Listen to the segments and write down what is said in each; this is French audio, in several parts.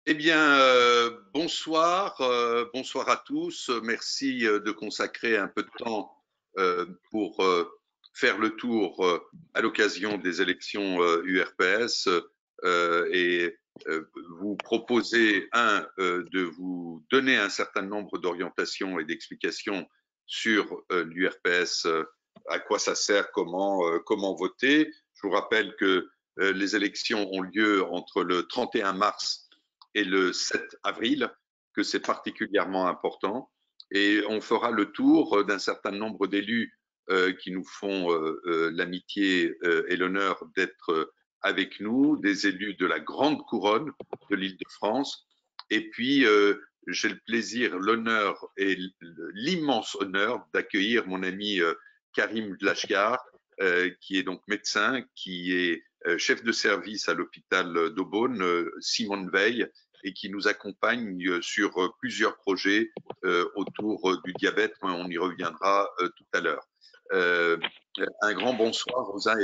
Eh bien, bonsoir, bonsoir à tous. Merci de consacrer un peu de temps pour faire le tour à l'occasion des élections URPS et vous proposer, de vous donner un certain nombre d'orientations et d'explications sur l'URPS, à quoi ça sert, comment voter. Je vous rappelle que les élections ont lieu entre le 31 mars et le 7 avril, que c'est particulièrement important. Et on fera le tour d'un certain nombre d'élus qui nous font l'amitié et l'honneur d'être avec nous, des élus de la grande couronne de l'Île-de-France. Et puis, j'ai le plaisir, l'honneur et l'immense honneur d'accueillir mon ami Karim Dlachgar, qui est donc médecin, qui est chef de service à l'hôpital d'Aubonne, Simone Veil, et qui nous accompagne sur plusieurs projets autour du diabète. On y reviendra tout à l'heure. Euh, un grand bonsoir aux uns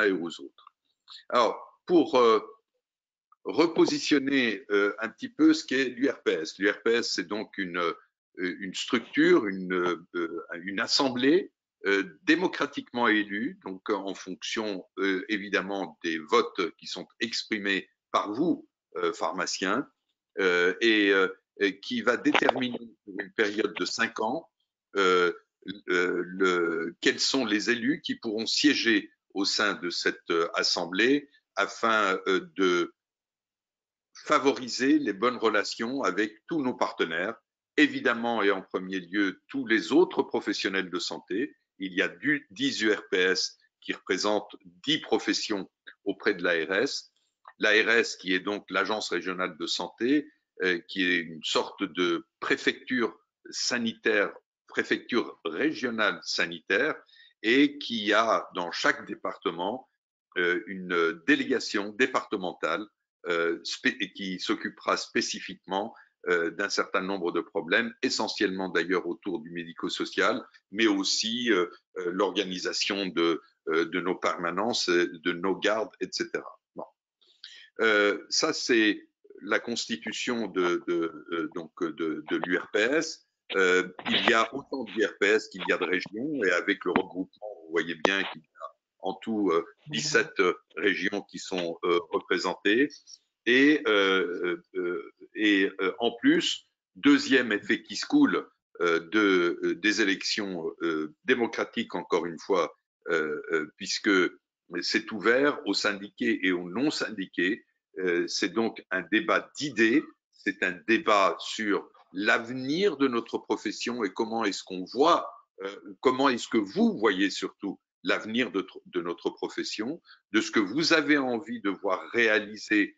et aux autres. Alors, pour repositionner un petit peu ce qu'est l'URPS. L'URPS, c'est donc une structure, une assemblée démocratiquement élue, donc en fonction évidemment des votes qui sont exprimés par vous, pharmaciens, et qui va déterminer pour une période de 5 ans quels sont les élus qui pourront siéger au sein de cette assemblée afin de favoriser les bonnes relations avec tous nos partenaires, évidemment et en premier lieu tous les autres professionnels de santé. Il y a 10 URPS qui représentent 10 professions auprès de l'ARS. L'ARS, qui est donc l'Agence régionale de santé, qui est une sorte de préfecture sanitaire, préfecture régionale sanitaire, et qui a dans chaque département une délégation départementale qui s'occupera spécifiquement d'un certain nombre de problèmes, essentiellement d'ailleurs autour du médico-social, mais aussi l'organisation de nos permanences, de nos gardes, etc. Bon. Ça, c'est la constitution de l'URPS. Il y a autant d'URPS qu'il y a de régions, et avec le regroupement, vous voyez bien qu'il y a en tout 17 régions qui sont représentées. Et en plus, deuxième effet qui se coule des élections démocratiques, encore une fois, puisque c'est ouvert aux syndiqués et aux non syndiqués. C'est donc un débat d'idées, c'est un débat sur l'avenir de notre profession et comment est-ce qu'on voit, comment est-ce que vous voyez surtout l'avenir de notre profession, de ce que vous avez envie de voir réaliser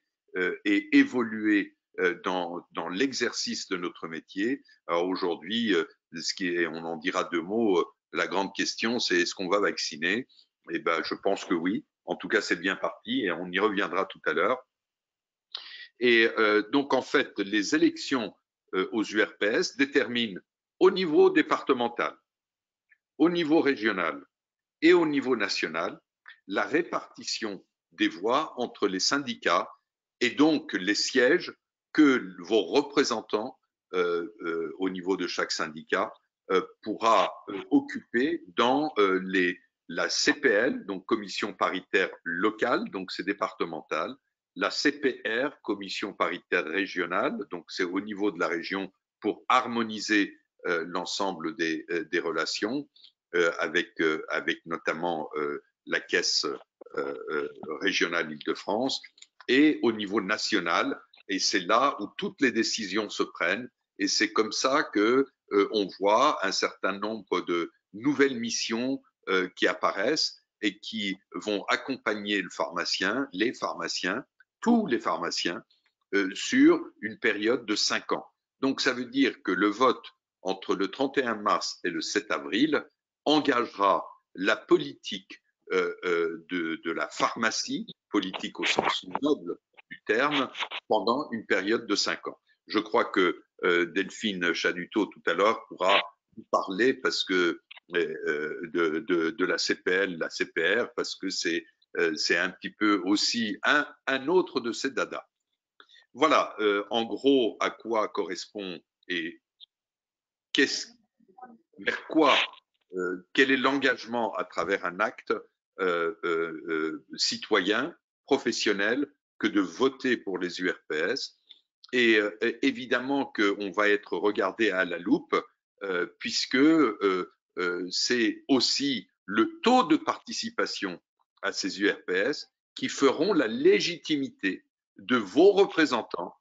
et évoluer dans l'exercice de notre métier. Alors aujourd'hui, on en dira deux mots, la grande question, c'est est-ce qu'on va vacciner? Eh ben, je pense que oui. En tout cas, c'est bien parti et on y reviendra tout à l'heure. Et donc, en fait, les élections aux URPS déterminent au niveau départemental, au niveau régional et au niveau national la répartition des voix entre les syndicats et donc les sièges que vos représentants au niveau de chaque syndicat pourra occuper dans la CPL, donc commission paritaire locale, donc c'est départemental, la CPR, commission paritaire régionale, donc c'est au niveau de la région pour harmoniser l'ensemble des relations, avec notamment la caisse régionale Île-de-France, et au niveau national. Et c'est là où toutes les décisions se prennent. Et c'est comme ça que on voit un certain nombre de nouvelles missions qui apparaissent et qui vont accompagner le pharmacien, les pharmaciens, tous les pharmaciens, sur une période de 5 ans. Donc ça veut dire que le vote entre le 31 mars et le 7 avril engagera la politique de la pharmacie, politique au sens noble du terme, pendant une période de 5 ans. Je crois que Delphine Chadutot tout à l'heure pourra vous parler parce que de la CPL, la CPR, parce que c'est un petit peu aussi un autre de ces dadas. voilà, en gros, à quoi correspond et vers quoi, quel est l'engagement à travers un acte citoyen, professionnel, que de voter pour les URPS. Et évidemment qu'on va être regardé à la loupe, puisque c'est aussi le taux de participation à ces URPS qui feront la légitimité de vos représentants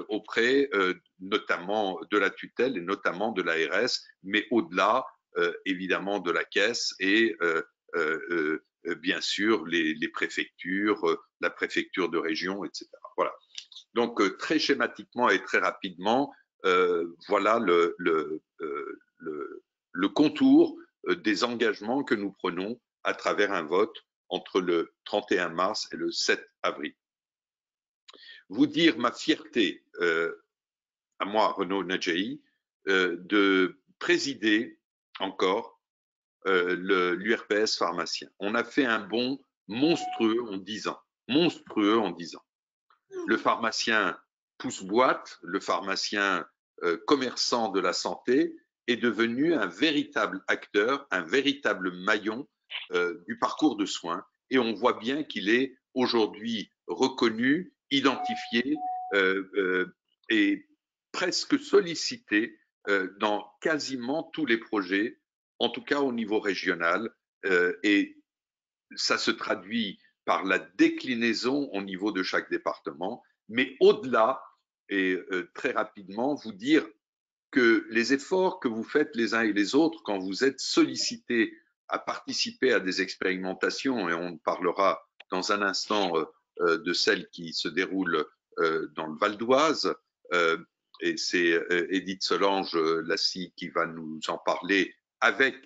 auprès notamment de la tutelle et notamment de l'ARS, mais au-delà évidemment de la caisse et bien sûr les préfectures, la préfecture de région, etc. Voilà. Donc très schématiquement et très rapidement, voilà le contour des engagements que nous prenons à travers un vote entre le 31 mars et le 7 avril. Vous dire ma fierté, à moi, Renaud Nadjahi, de présider encore l'URPS pharmacien. On a fait un bond monstrueux en 10 ans. Monstrueux en 10 ans. Le pharmacien pousse-boîte, le pharmacien commerçant de la santé est devenu un véritable acteur, un véritable maillon du parcours de soins. Et on voit bien qu'il est aujourd'hui reconnu, identifié et presque sollicité dans quasiment tous les projets, en tout cas au niveau régional. Et ça se traduit par la déclinaison au niveau de chaque département, mais au-delà, et très rapidement, vous dire que les efforts que vous faites les uns et les autres quand vous êtes sollicités à participer à des expérimentations, et on parlera dans un instant de celles qui se déroulent dans le Val d'Oise, et c'est Edith Solange-Lassie qui va nous en parler avec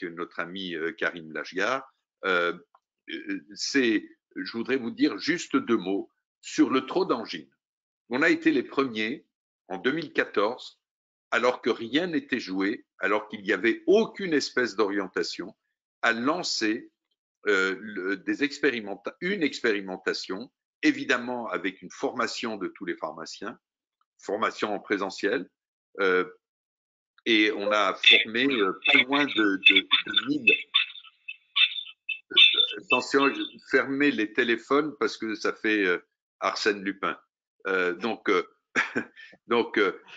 notre ami Karim Lachgar. Je voudrais vous dire juste 2 mots sur le trot d'angine. On a été les premiers en 2014, alors que rien n'était joué, alors qu'il n'y avait aucune espèce d'orientation, à lancer une expérimentation, évidemment avec une formation de tous les pharmaciens, formation en présentiel, et on a formé pas loin de 1000. Attention, fermez les téléphones parce que ça fait Arsène Lupin. Donc,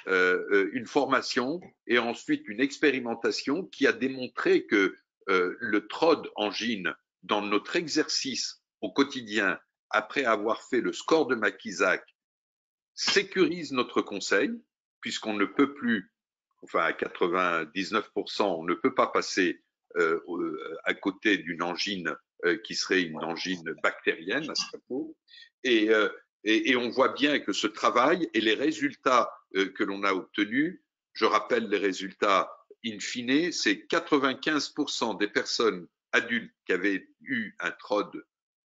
une formation et ensuite une expérimentation qui a démontré que le TROD angine, dans notre exercice au quotidien, après avoir fait le score de Makisak, sécurise notre conseil, puisqu'on ne peut plus, enfin à 99%, on ne peut pas passer à côté d'une angine qui serait une angine bactérienne à ce propos. Et on voit bien que ce travail et les résultats que l'on a obtenus, je rappelle les résultats in fine, c'est 95% des personnes adultes qui avaient eu un TROD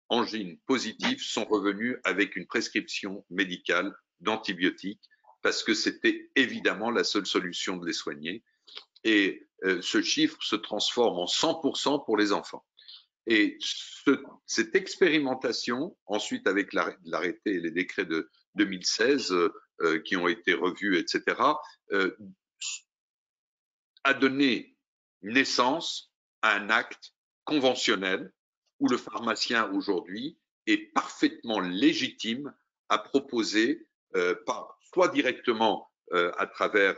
angine positif sont revenus avec une prescription médicale d'antibiotiques parce que c'était évidemment la seule solution de les soigner. Et ce chiffre se transforme en 100% pour les enfants. Et cette expérimentation, ensuite avec l'arrêté et les décrets de 2016 qui ont été revus, etc., a donné naissance à un acte conventionnel où le pharmacien aujourd'hui est parfaitement légitime à proposer, soit directement à travers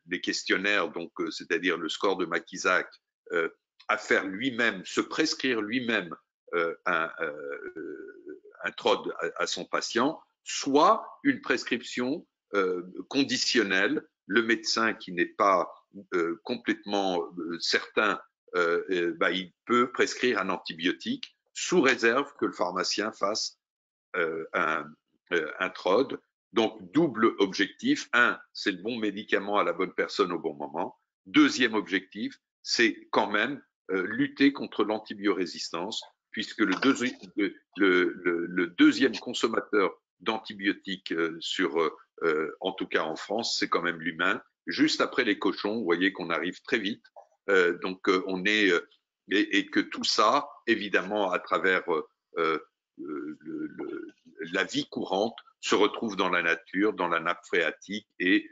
les questionnaires, donc c'est-à-dire le score de Makisak, à faire lui-même, se prescrire lui-même un TROD à son patient, soit une prescription conditionnelle, le médecin qui n'est pas complètement certain, il peut prescrire un antibiotique sous réserve que le pharmacien fasse un TROD. Donc, double objectif. Un, c'est le bon médicament à la bonne personne au bon moment. Deuxième objectif, c'est quand même lutter contre l'antibiorésistance, puisque le deuxième consommateur d'antibiotiques en tout cas en France, c'est quand même l'humain. Juste après les cochons, vous voyez qu'on arrive très vite. Donc, on est et que tout ça, évidemment, à travers la vie courante se retrouve dans la nature, dans la nappe phréatique et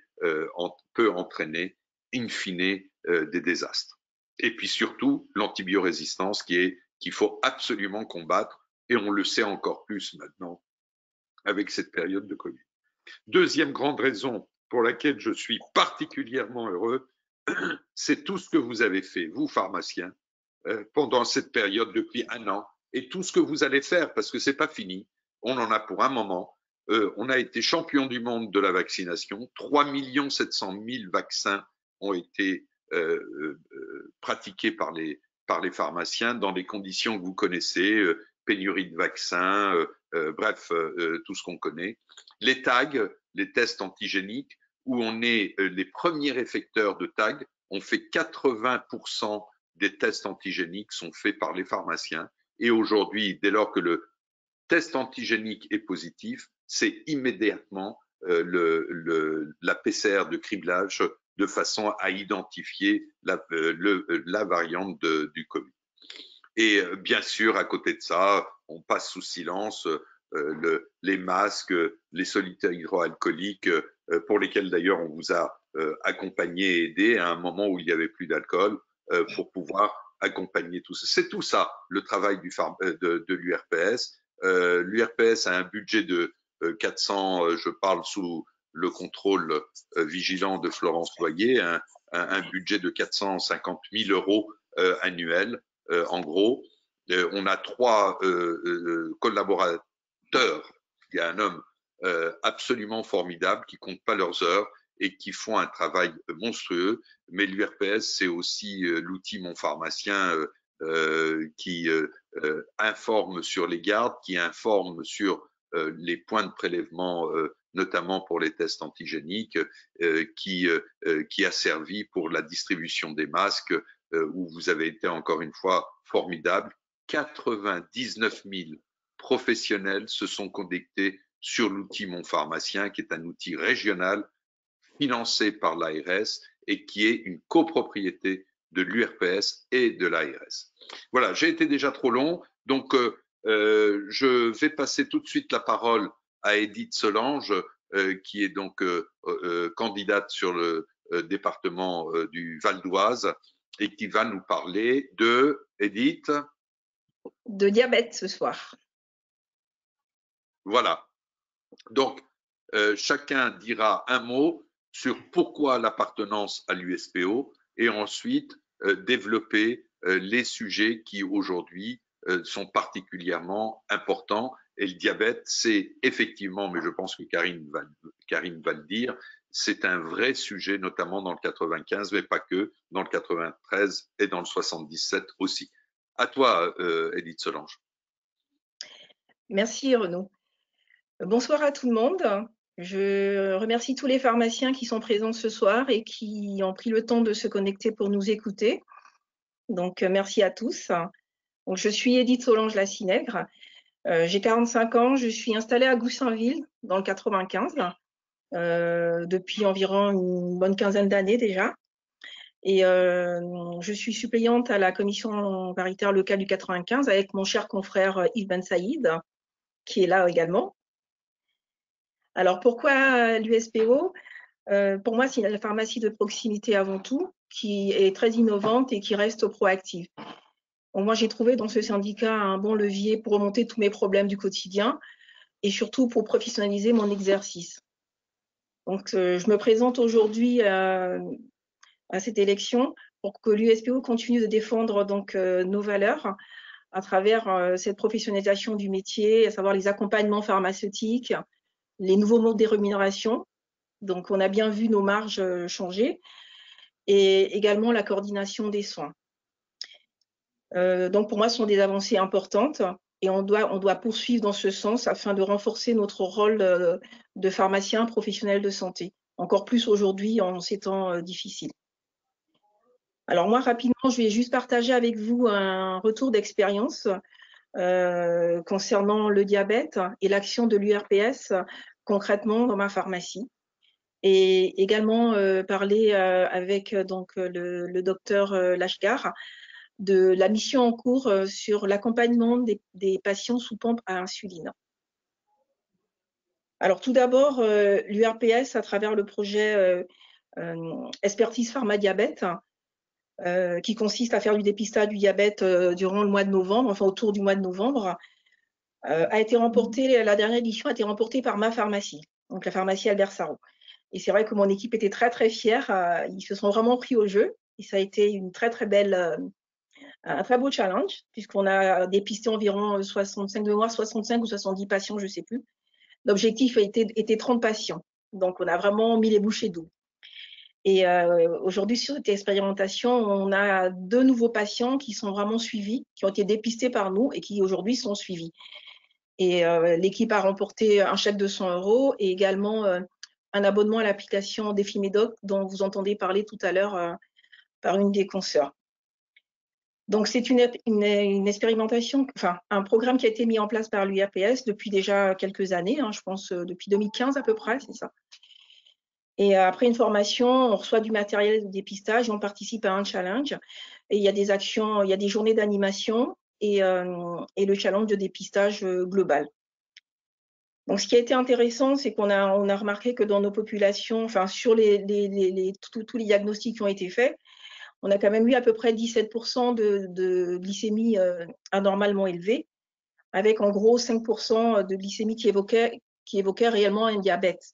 peut entraîner in fine des désastres. Et puis surtout l'antibiorésistance qu'il faut absolument combattre, et on le sait encore plus maintenant avec cette période de Covid. Deuxième grande raison pour laquelle je suis particulièrement heureux, c'est tout ce que vous avez fait, vous pharmaciens, pendant cette période depuis 1 an, et tout ce que vous allez faire, parce que c'est pas fini. On en a pour un moment. On a été champion du monde de la vaccination. 3 700 000 vaccins ont été pratiqués par les pharmaciens dans des conditions que vous connaissez, pénurie de vaccins, bref, tout ce qu'on connaît. Les tags, les tests antigéniques, où on est les premiers effecteurs de tags, on fait 80% des tests antigéniques sont faits par les pharmaciens. Et aujourd'hui, dès lors que le test antigénique est positif, c'est immédiatement la PCR de criblage de façon à identifier la variante du Covid. Et bien sûr, à côté de ça, on passe sous silence les masques, les solutés hydroalcooliques, pour lesquels d'ailleurs on vous a accompagné et aidé à un moment où il n'y avait plus d'alcool, pour pouvoir accompagner tout ça. C'est tout ça, le travail de l'URPS. L'URPS a un budget de 400, je parle sous le contrôle vigilant de Florence Loyer, un budget de 450 000 euros annuels, en gros. On a 3 collaborateurs. Il y a un homme absolument formidable qui compte pas leurs heures et qui font un travail monstrueux. Mais l'URPS, c'est aussi l'outil Mon Pharmacien qui informe sur les gardes, qui informe sur les points de prélèvement, notamment pour les tests antigéniques, qui a servi pour la distribution des masques, où vous avez été encore une fois formidable. 99 000 professionnels se sont connectés sur l'outil Mon Pharmacien, qui est un outil régional financé par l'ARS et qui est une copropriété de l'URPS et de l'ARS. Voilà, j'ai été déjà trop long, donc je vais passer tout de suite la parole à Edith Solange, qui est donc candidate sur le département du Val d'Oise et qui va nous parler de, Edith? De diabète ce soir. Voilà. Donc, chacun dira un mot sur pourquoi l'appartenance à l'USPO et ensuite développer les sujets qui aujourd'hui sont particulièrement importants. Et le diabète, c'est effectivement, mais je pense que Karine va le dire, c'est un vrai sujet, notamment dans le 95, mais pas que, dans le 93 et dans le 77 aussi. À toi, Edith Solange. Merci Renaud. Bonsoir à tout le monde. Je remercie tous les pharmaciens qui sont présents ce soir et qui ont pris le temps de se connecter pour nous écouter. Donc, merci à tous. Donc, je suis Edith Solange Lacinègre. J'ai 45 ans. Je suis installée à Goussainville, dans le 95, depuis environ une bonne quinzaine d'années déjà. Et je suis suppléante à la commission paritaire locale du 95 avec mon cher confrère Yves Ben Saïd, qui est là également. Alors, pourquoi l'USPO? Pour moi, c'est la pharmacie de proximité avant tout, qui est très innovante et qui reste proactive. Bon, moi, j'ai trouvé dans ce syndicat un bon levier pour remonter tous mes problèmes du quotidien et surtout pour professionnaliser mon exercice. Donc, je me présente aujourd'hui à cette élection pour que l'USPO continue de défendre donc nos valeurs à travers cette professionnalisation du métier, à savoir les accompagnements pharmaceutiques, les nouveaux modes de rémunération. Donc, on a bien vu nos marges changer et également la coordination des soins. Donc, pour moi, ce sont des avancées importantes et on doit poursuivre dans ce sens afin de renforcer notre rôle de pharmacien professionnel de santé, encore plus aujourd'hui en ces temps difficiles. Alors moi, rapidement, je vais juste partager avec vous un retour d'expérience concernant le diabète et l'action de l'URPS concrètement dans ma pharmacie. Et également parler avec donc le docteur Lashgar de la mission en cours sur l'accompagnement des patients sous pompe à insuline. Alors tout d'abord, l'URPS, à travers le projet Expertise Pharma Diabète, qui consiste à faire du dépistage du diabète durant le mois de novembre, enfin autour du mois de novembre, a été remportée, la dernière édition a été remportée par ma pharmacie, donc la pharmacie Albert Sarraut. Et c'est vrai que mon équipe était très très fière, ils se sont vraiment pris au jeu, et ça a été une très très belle, un très beau challenge, puisqu'on a dépisté environ 65 de mémoire, 65 ou 70 patients, je ne sais plus. L'objectif était 30 patients, donc on a vraiment mis les bouchées doubles. Et aujourd'hui, sur cette expérimentation, on a 2 nouveaux patients qui sont vraiment suivis, qui ont été dépistés par nous et qui aujourd'hui sont suivis. Et l'équipe a remporté un chèque de 100 € et également un abonnement à l'application Défimédoc dont vous entendez parler tout à l'heure par une des consoeurs. Donc c'est une expérimentation, enfin un programme qui a été mis en place par l'URPS depuis déjà quelques années, hein, je pense depuis 2015 à peu près, c'est ça. Et après une formation, on reçoit du matériel de dépistage, on participe à un challenge. Et il y a des actions, il y a des journées d'animation et le challenge de dépistage global. Donc, ce qui a été intéressant, c'est qu'on a remarqué que dans nos populations, enfin, sur tous les diagnostics qui ont été faits, on a quand même eu à peu près 17% de glycémie anormalement élevée, avec en gros 5% de glycémie qui évoquait réellement un diabète.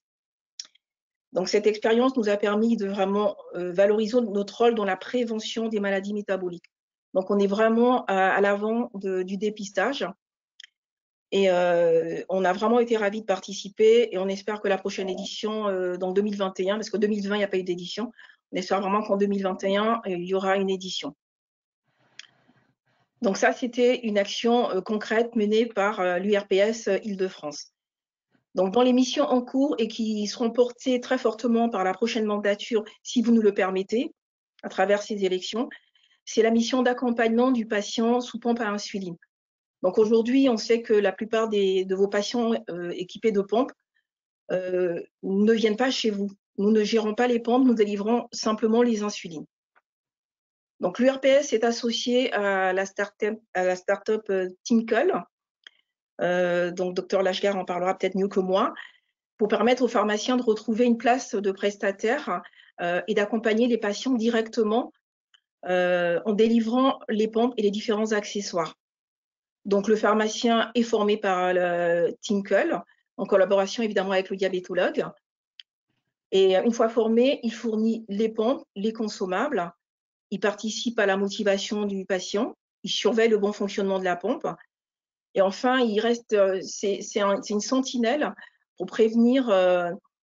Donc, cette expérience nous a permis de vraiment valoriser notre rôle dans la prévention des maladies métaboliques. Donc, on est vraiment à l'avant du dépistage. Et on a vraiment été ravis de participer et on espère que la prochaine édition, dans 2021, parce qu'en 2020, il n'y a pas eu d'édition, on espère vraiment qu'en 2021, il y aura une édition. Donc ça, c'était une action concrète menée par l'URPS Île-de-France. Donc, dans les missions en cours et qui seront portées très fortement par la prochaine mandature, si vous nous le permettez, à travers ces élections, c'est la mission d'accompagnement du patient sous pompe à insuline. Donc, aujourd'hui, on sait que la plupart de vos patients équipés de pompes ne viennent pas chez vous. Nous ne gérons pas les pompes, nous délivrons simplement les insulines. Donc, l'URPS est associé à la start-up Tinkle. Donc, Dr Lashgar en parlera peut-être mieux que moi, pour permettre aux pharmaciens de retrouver une place de prestataire et d'accompagner les patients directement en délivrant les pompes et les différents accessoires. Donc, le pharmacien est formé par le Tinkle, en collaboration évidemment avec le diabétologue. Et une fois formé, il fournit les pompes, les consommables, il participe à la motivation du patient, il surveille le bon fonctionnement de la pompe. Et enfin, c'est une sentinelle pour prévenir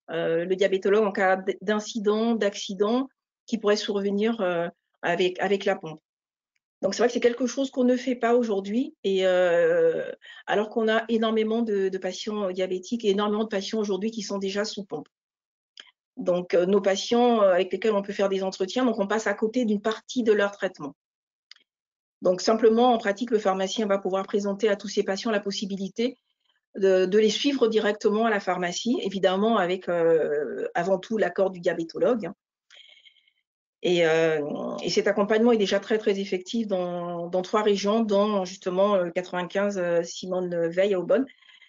le diabétologue en cas d'incident, d'accident qui pourrait survenir avec la pompe. Donc, c'est vrai que c'est quelque chose qu'on ne fait pas aujourd'hui, et alors qu'on a énormément de patients diabétiques et énormément de patients aujourd'hui qui sont déjà sous pompe. Donc, nos patients avec lesquels on peut faire des entretiens, donc on passe à côté d'une partie de leur traitement. Donc, simplement, en pratique, le pharmacien va pouvoir présenter à tous ces patients la possibilité de les suivre directement à la pharmacie, évidemment avec avant tout l'accord du diabétologue. Et cet accompagnement est déjà très très effectif dans 3 régions, dont justement 95 Simone Veil à Aubonne.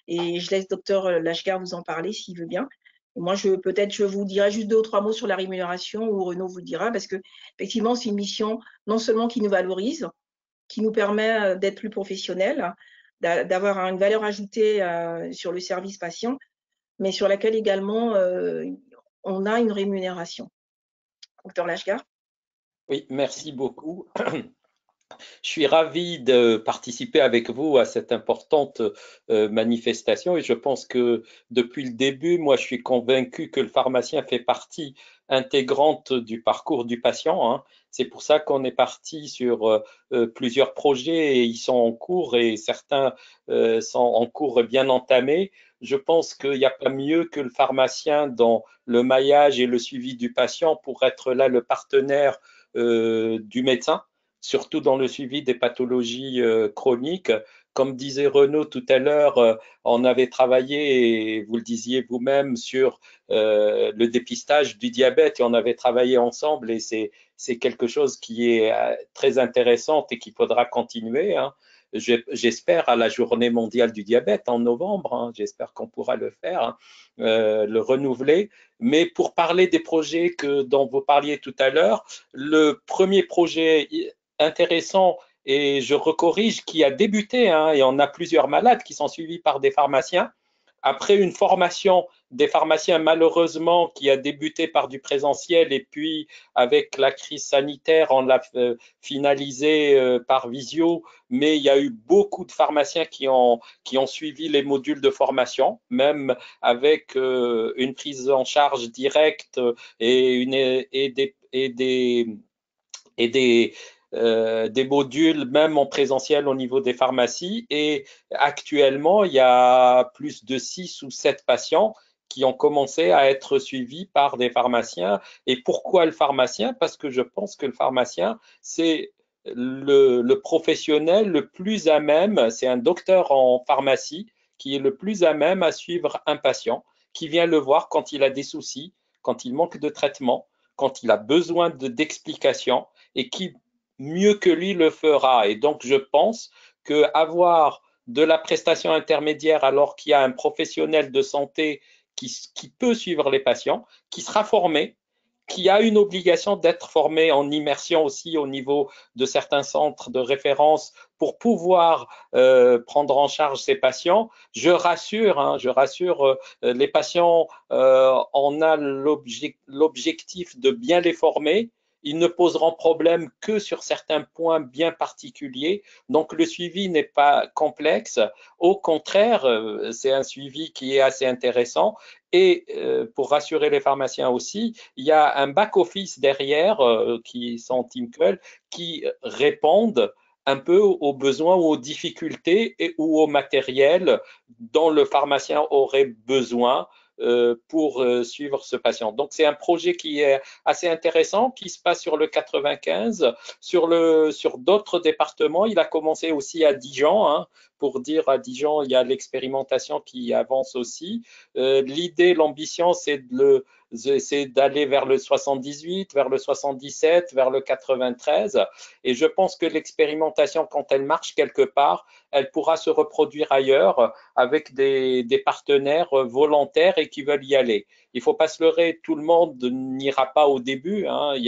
Et je laisse docteur Lashgar vous en parler s'il veut bien. Et moi, je vous dirai juste 2 ou 3 mots sur la rémunération, ou Renaud vous le dira, parce que effectivement, c'est une mission non seulement qui nous valorise, qui nous permet d'être plus professionnels, d'avoir une valeur ajoutée sur le service patient, mais sur laquelle également on a une rémunération. Docteur Lashgar. Oui, merci beaucoup. Je suis ravi de participer avec vous à cette importante manifestation et je pense que depuis le début, moi, je suis convaincu que le pharmacien fait partie intégrante du parcours du patient, hein. C'est pour ça qu'on est parti sur plusieurs projets et ils sont en cours et certains sont en cours bien entamés. Je pense qu'il n'y a pas mieux que le pharmacien dans le maillage et le suivi du patient pour être là le partenaire du médecin, surtout dans le suivi des pathologies chroniques, comme disait Renaud tout à l'heure, on avait travaillé, et vous le disiez vous-même, sur le dépistage du diabète et on avait travaillé ensemble et c'est quelque chose qui est très intéressant et qu'il faudra continuer, hein. J'espère à la journée mondiale du diabète en novembre, hein, j'espère qu'on pourra le faire, hein, le renouveler. Mais pour parler des projets dont vous parliez tout à l'heure, le premier projet intéressant, et je recorrige, qui a débuté, hein, et on a plusieurs malades qui sont suivis par des pharmaciens, après une formation des pharmaciens malheureusement qui a débuté par du présentiel et puis avec la crise sanitaire on l'a finalisé par visio, mais il y a eu beaucoup de pharmaciens qui ont suivi les modules de formation, même avec une prise en charge directe et des modules même en présentiel au niveau des pharmacies. Et actuellement, il y a plus de 6 ou 7 patients qui ont commencé à être suivis par des pharmaciens. Et pourquoi le pharmacien? Parce que je pense que le pharmacien, c'est le professionnel le plus à même, c'est un docteur en pharmacie qui est le plus à même à suivre un patient, qui vient le voir quand il a des soucis, quand il manque de traitement, quand il a besoin d'explications et qui mieux que lui le fera. Et donc, je pense qu'avoir de la prestation intermédiaire alors qu'il y a un professionnel de santé qui peut suivre les patients, qui sera formé, qui a une obligation d'être formé en immersion aussi au niveau de certains centres de référence pour pouvoir prendre en charge ces patients. Je rassure les patients, on a l'objectif de bien les former. Ils ne poseront problème que sur certains points bien particuliers. Donc, le suivi n'est pas complexe. Au contraire, c'est un suivi qui est assez intéressant. Et pour rassurer les pharmaciens aussi, il y a un back-office derrière qui sont Teamquell qui répondent un peu aux besoins ou aux difficultés ou au matériel dont le pharmacien aurait besoin pour suivre ce patient. Donc, c'est un projet qui est assez intéressant, qui se passe sur le 95, sur d'autres départements. Il a commencé aussi à Dijon, hein, pour dire à Dijon, il y a l'expérimentation qui avance aussi. L'idée, l'ambition, c'est d'aller vers le 78, vers le 77, vers le 93. Et je pense que l'expérimentation, quand elle marche quelque part, elle pourra se reproduire ailleurs avec des partenaires volontaires et qui veulent y aller. Il ne faut pas se leurrer, tout le monde n'ira pas au début, hein. Il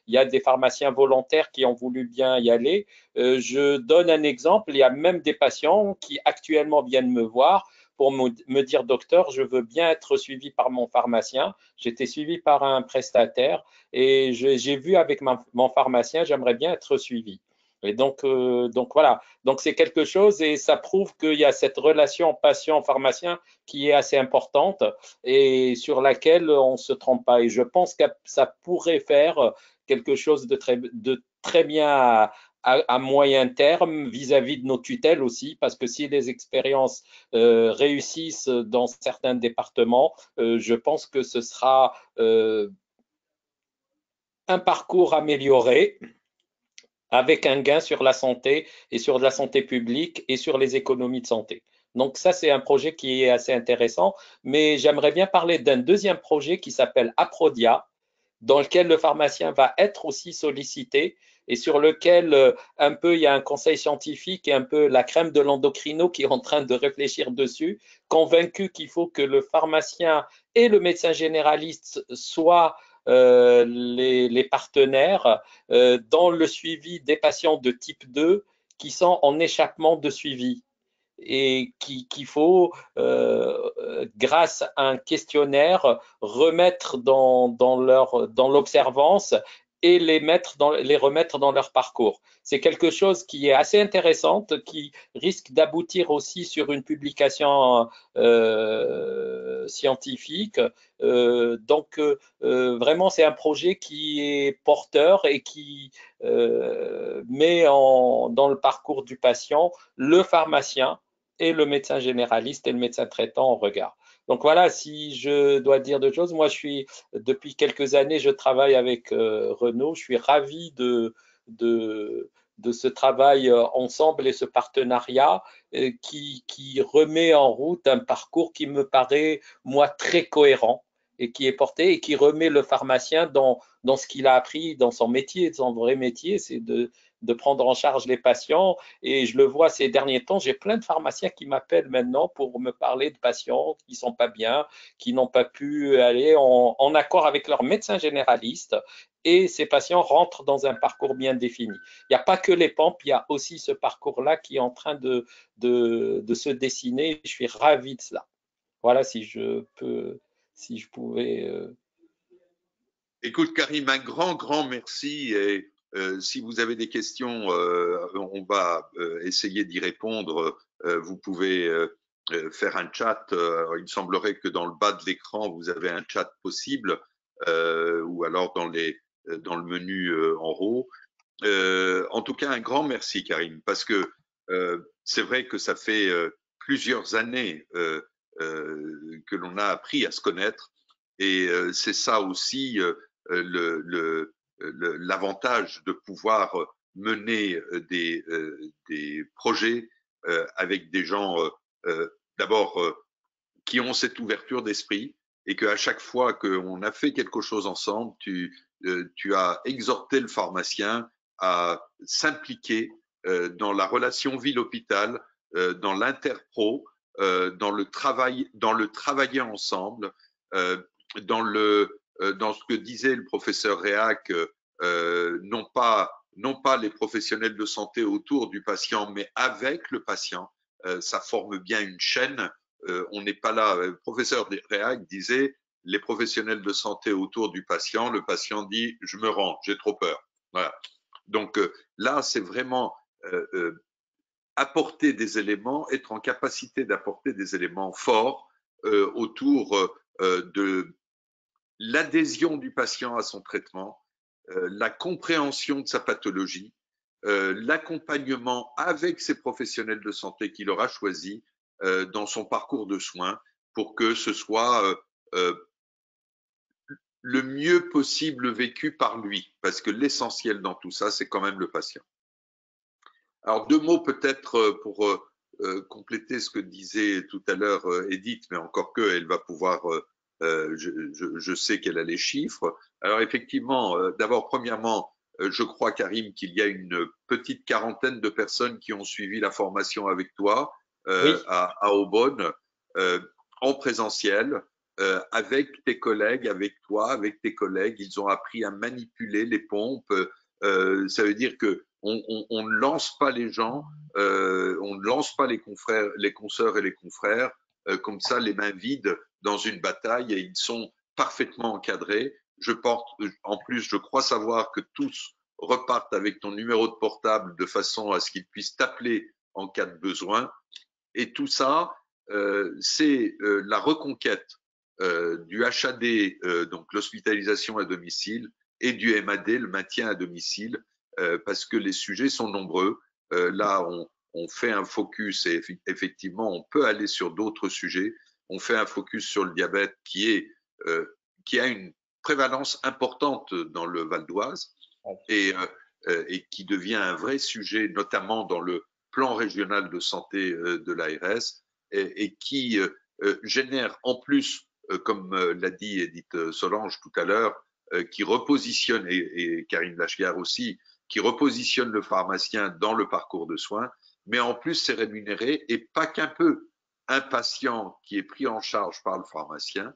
y a des pharmaciens volontaires qui ont voulu bien y aller. Je donne un exemple, il y a même des patients qui actuellement viennent me voir pour me dire, docteur, je veux bien être suivi par mon pharmacien. J'étais suivi par un prestataire et j'ai vu avec mon pharmacien, j'aimerais bien être suivi. Et donc voilà, donc c'est quelque chose et ça prouve qu'il y a cette relation patient-pharmacien qui est assez importante et sur laquelle on ne se trompe pas. Et je pense que ça pourrait faire quelque chose de très bien à moyen terme vis-à-vis de nos tutelles aussi, parce que si les expériences réussissent dans certains départements, je pense que ce sera un parcours amélioré avec un gain sur la santé et sur la santé publique et sur les économies de santé. Donc ça, c'est un projet qui est assez intéressant, mais j'aimerais bien parler d'un deuxième projet qui s'appelle Aprodia, dans lequel le pharmacien va être aussi sollicité et sur lequel un peu il y a un conseil scientifique et un peu la crème de l'endocrino qui est en train de réfléchir dessus, convaincu qu'il faut que le pharmacien et le médecin généraliste soient les partenaires dans le suivi des patients de type 2 qui sont en échappement de suivi et qu'il faut, grâce à un questionnaire, remettre dans l'observance et les remettre dans leur parcours. C'est quelque chose qui est assez intéressante, qui risque d'aboutir aussi sur une publication scientifique. Vraiment, c'est un projet qui est porteur et qui met dans le parcours du patient le pharmacien et le médecin généraliste et le médecin traitant en regard. Donc voilà, si je dois dire deux choses, moi depuis quelques années, je travaille avec Renaud, je suis ravi de ce travail ensemble et ce partenariat qui remet en route un parcours qui me paraît, moi, très cohérent et qui est porté et qui remet le pharmacien dans ce qu'il a appris, dans son métier, son vrai métier, c'est de prendre en charge les patients. Et je le vois ces derniers temps, j'ai plein de pharmaciens qui m'appellent maintenant pour me parler de patients qui ne sont pas bien, qui n'ont pas pu aller en accord avec leur médecin généraliste. Et ces patients rentrent dans un parcours bien défini. Il n'y a pas que les pompes, il y a aussi ce parcours-là qui est en train de se dessiner. Je suis ravi de cela. Voilà, si je pouvais. Écoute, Karim, un grand merci. Et si vous avez des questions, on va essayer d'y répondre. Vous pouvez faire un chat. Il me semblerait que dans le bas de l'écran, vous avez un chat possible, ou alors dans le menu en haut. En tout cas, un grand merci, Karim, parce que c'est vrai que ça fait plusieurs années que l'on a appris à se connaître, et c'est ça aussi l'avantage de pouvoir mener des projets avec des gens d'abord qui ont cette ouverture d'esprit, et qu'à chaque fois qu'on a fait quelque chose ensemble, tu as exhorté le pharmacien à s'impliquer dans la relation ville-hôpital, dans l'interpro, dans le travailler ensemble, dans ce que disait le professeur Réac, non pas les professionnels de santé autour du patient, mais avec le patient. Ça forme bien une chaîne. On n'est pas là. Le professeur Réac disait les professionnels de santé autour du patient. Le patient dit je me rends, j'ai trop peur. Voilà. Donc là, c'est vraiment apporter des éléments, être en capacité d'apporter des éléments forts autour de l'adhésion du patient à son traitement, la compréhension de sa pathologie, l'accompagnement avec ses professionnels de santé qu'il aura choisis dans son parcours de soins pour que ce soit le mieux possible vécu par lui, parce que l'essentiel dans tout ça, c'est quand même le patient. Alors, deux mots peut-être pour compléter ce que disait tout à l'heure Edith, mais encore que elle va pouvoir, je sais qu'elle a les chiffres. Alors effectivement, d'abord, premièrement, je crois, Karim, qu'il y a une petite quarantaine de personnes qui ont suivi la formation avec toi Oui. à Aubonne, en présentiel, avec tes collègues, avec toi, avec tes collègues. Ils ont appris à manipuler les pompes. Ça veut dire que on ne lance pas les gens, on ne lance pas les confrères, les consoeurs et les confrères comme ça, les mains vides dans une bataille, et ils sont parfaitement encadrés. En plus, je crois savoir que tous repartent avec ton numéro de portable de façon à ce qu'ils puissent t'appeler en cas de besoin. Et tout ça, c'est la reconquête du HAD, donc l'hospitalisation à domicile, et du MAD, le maintien à domicile, parce que les sujets sont nombreux. Là, on fait un focus, et effectivement, on peut aller sur d'autres sujets. On fait un focus sur le diabète qui a une prévalence importante dans le Val d'Oise, et qui devient un vrai sujet, notamment dans le plan régional de santé de l'ARS, et qui génère en plus, comme l'a dit Edith Solange tout à l'heure, qui repositionne, et Karine Lachgare aussi, qui repositionne le pharmacien dans le parcours de soins, mais en plus c'est rémunéré, et pas qu'un peu. Un patient qui est pris en charge par le pharmacien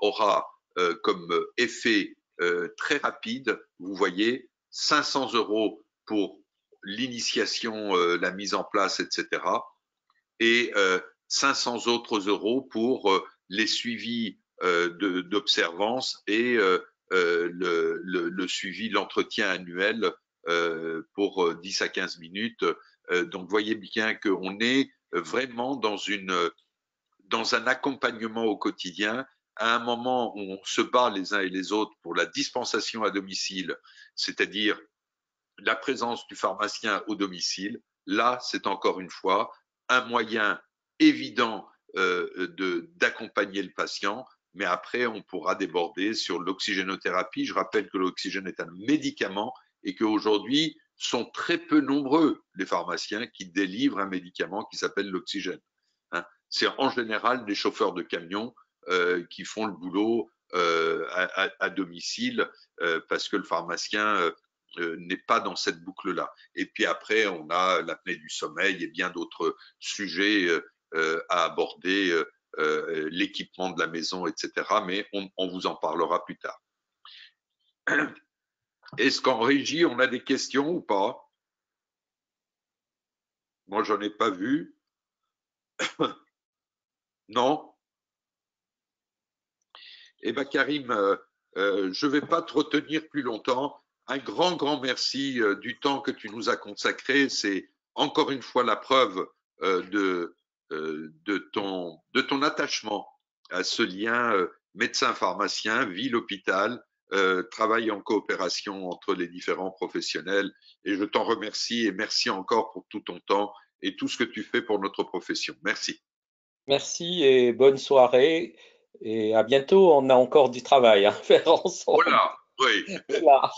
aura comme effet très rapide, vous voyez, 500 € pour l'initiation, la mise en place, etc. Et 500 autres euros pour les suivis d'observance et le suivi, l'entretien annuel pour 10 à 15 minutes. Donc, voyez bien qu'on est vraiment dans un accompagnement au quotidien, à un moment où on se bat les uns et les autres pour la dispensation à domicile, c'est-à-dire la présence du pharmacien au domicile. Là, c'est encore une fois un moyen évident d'accompagner le patient, mais après, on pourra déborder sur l'oxygénothérapie. Je rappelle que l'oxygène est un médicament et qu'aujourd'hui sont très peu nombreux les pharmaciens qui délivrent un médicament qui s'appelle l'oxygène. Hein. C'est en général des chauffeurs de camions qui font le boulot à domicile parce que le pharmacien n'est pas dans cette boucle-là. Et puis après, on a l'apnée du sommeil et bien d'autres sujets à aborder, l'équipement de la maison, etc. Mais on vous en parlera plus tard. Est-ce qu'en régie, on a des questions ou pas? Moi, j'en ai pas vu. Non? Eh bien, Karim, je ne vais pas te retenir plus longtemps. Un grand merci du temps que tu nous as consacré. C'est encore une fois la preuve de ton attachement à ce lien médecin-pharmacien, ville-hôpital, travail en coopération entre les différents professionnels. Et je t'en remercie et merci encore pour tout ton temps et tout ce que tu fais pour notre profession. Merci. Merci et bonne soirée. Et à bientôt. On a encore du travail à faire ensemble. Voilà, oui. Voilà.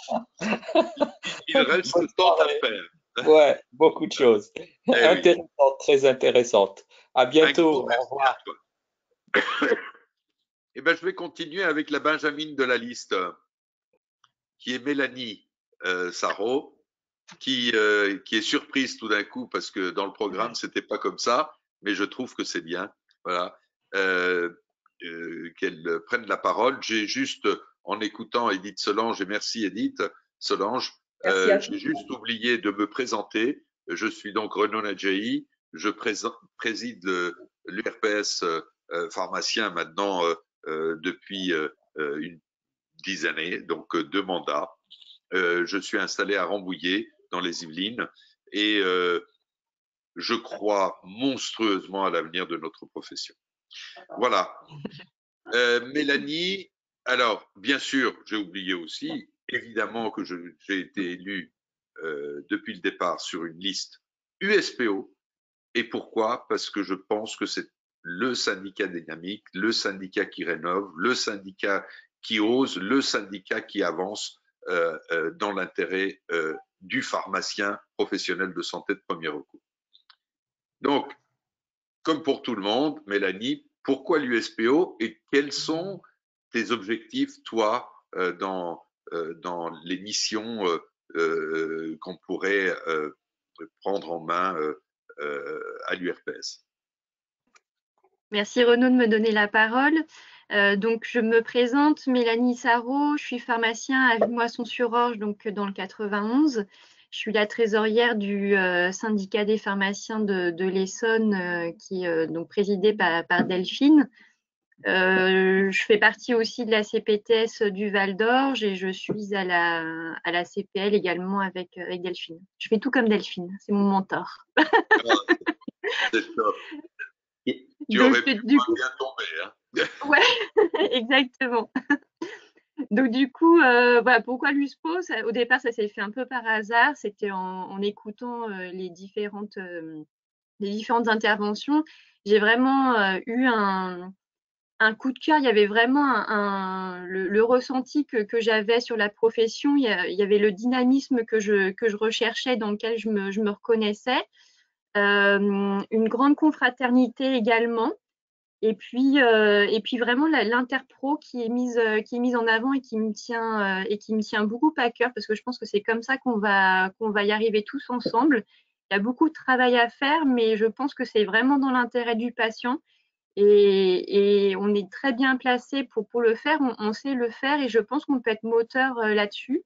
Il reste tant à faire. Ouais, beaucoup de choses. Intéressantes, oui. très intéressantes. À bientôt. Au revoir. Eh ben, je vais continuer avec la Benjamine de la liste, qui est Mélanie Sarrault, qui est surprise tout d'un coup parce que dans le programme, c'était pas comme ça, mais je trouve que c'est bien. Voilà. Qu'elle prenne la parole. J'ai juste, en écoutant Edith Solange, et merci Edith Solange, j'ai juste oublié de me présenter. Je suis donc Renaud Nadjahi, je préside l'URPS pharmacien maintenant depuis une 10 années, donc 2 mandats. Je suis installé à Rambouillet, dans les Yvelines, et je crois monstrueusement à l'avenir de notre profession. Voilà. Mélanie, alors, bien sûr, j'ai oublié aussi, évidemment que j'ai été élu depuis le départ sur une liste USPO. Et pourquoi? Parce que je pense que c'est le syndicat dynamique, le syndicat qui rénove, le syndicat qui ose, le syndicat qui avance dans l'intérêt du pharmacien professionnel de santé de premier recours. Donc, comme pour tout le monde, Mélanie, pourquoi l'USPO et quels sont tes objectifs, toi, dans les missions qu'on pourrait prendre en main à l'URPS? Merci Renaud de me donner la parole. Donc, je me présente, Mélanie Sarrault, je suis pharmacien à Moisson-sur-Orge, donc dans le 91. Je suis la trésorière du syndicat des pharmaciens de l'Essonne, qui est donc présidé par Delphine. Je fais partie aussi de la CPTS du Val d'Orge et je suis à la CPL également avec Delphine. Je fais tout comme Delphine, c'est mon mentor. C'est top. Tu aurais pu bien tomber. Hein. Ouais, exactement. Donc du coup, voilà, pourquoi l'USPO? Au départ, ça s'est fait un peu par hasard. C'était en écoutant les différentes interventions. J'ai vraiment eu un coup de cœur. Il y avait vraiment le ressenti que j'avais sur la profession. Il y avait le dynamisme que je recherchais, dans lequel je me reconnaissais. Une grande confraternité également. Et puis vraiment l'interpro qui est mise en avant et qui me tient beaucoup à cœur, parce que je pense que c'est comme ça qu'on va y arriver tous ensemble. Il y a beaucoup de travail à faire, mais je pense que c'est vraiment dans l'intérêt du patient et on est très bien placé pour le faire. On sait le faire et je pense qu'on peut être moteur là-dessus.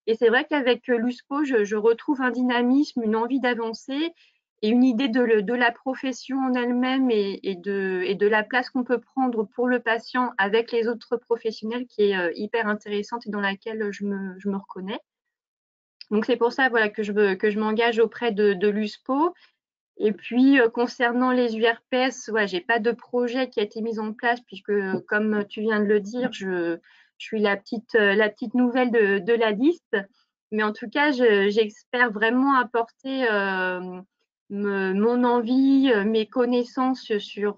Et c'est vrai qu'avec l'USPO, je retrouve un dynamisme, une envie d'avancer et une idée de la profession en elle-même et de la place qu'on peut prendre pour le patient avec les autres professionnels qui est hyper intéressante et dans laquelle je me reconnais. Donc c'est pour ça voilà, que je m'engage auprès de l'USPO. Et puis concernant les URPS, ouais, j'ai pas de projet qui a été mis en place puisque comme tu viens de le dire, je suis la petite nouvelle de la liste. Mais en tout cas, j'espère vraiment apporter mon envie, mes connaissances sur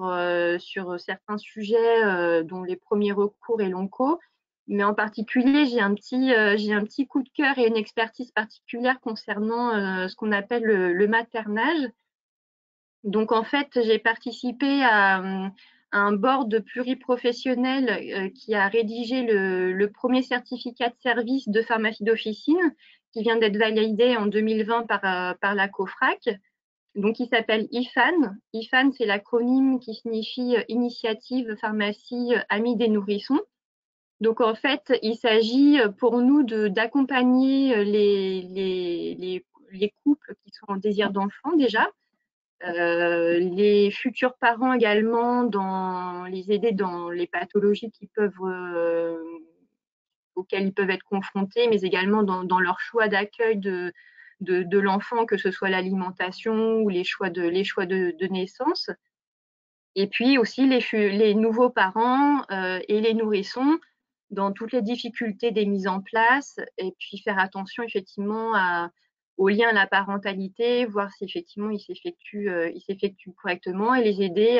certains sujets dont les premiers recours et l'onco. Mais en particulier, j'ai un petit coup de cœur et une expertise particulière concernant ce qu'on appelle le maternage. Donc, en fait, j'ai participé à un board pluriprofessionnel qui a rédigé le premier certificat de service de pharmacie d'officine qui vient d'être validé en 2020 par la COFRAC. Donc, il s'appelle IFAN. IFAN, c'est l'acronyme qui signifie Initiative Pharmacie Amis des Nourrissons. Donc, en fait, il s'agit pour nous d'accompagner les couples qui sont en désir d'enfant déjà, les futurs parents également, les aider dans les pathologies auxquelles ils peuvent être confrontés, mais également dans leur choix d'accueil de l'enfant, que ce soit l'alimentation ou les choix de naissance. Et puis aussi les nouveaux parents et les nourrissons dans toutes les difficultés des mises en place, et puis faire attention effectivement au lien à la parentalité, voir si effectivement il s'effectue correctement, et les aider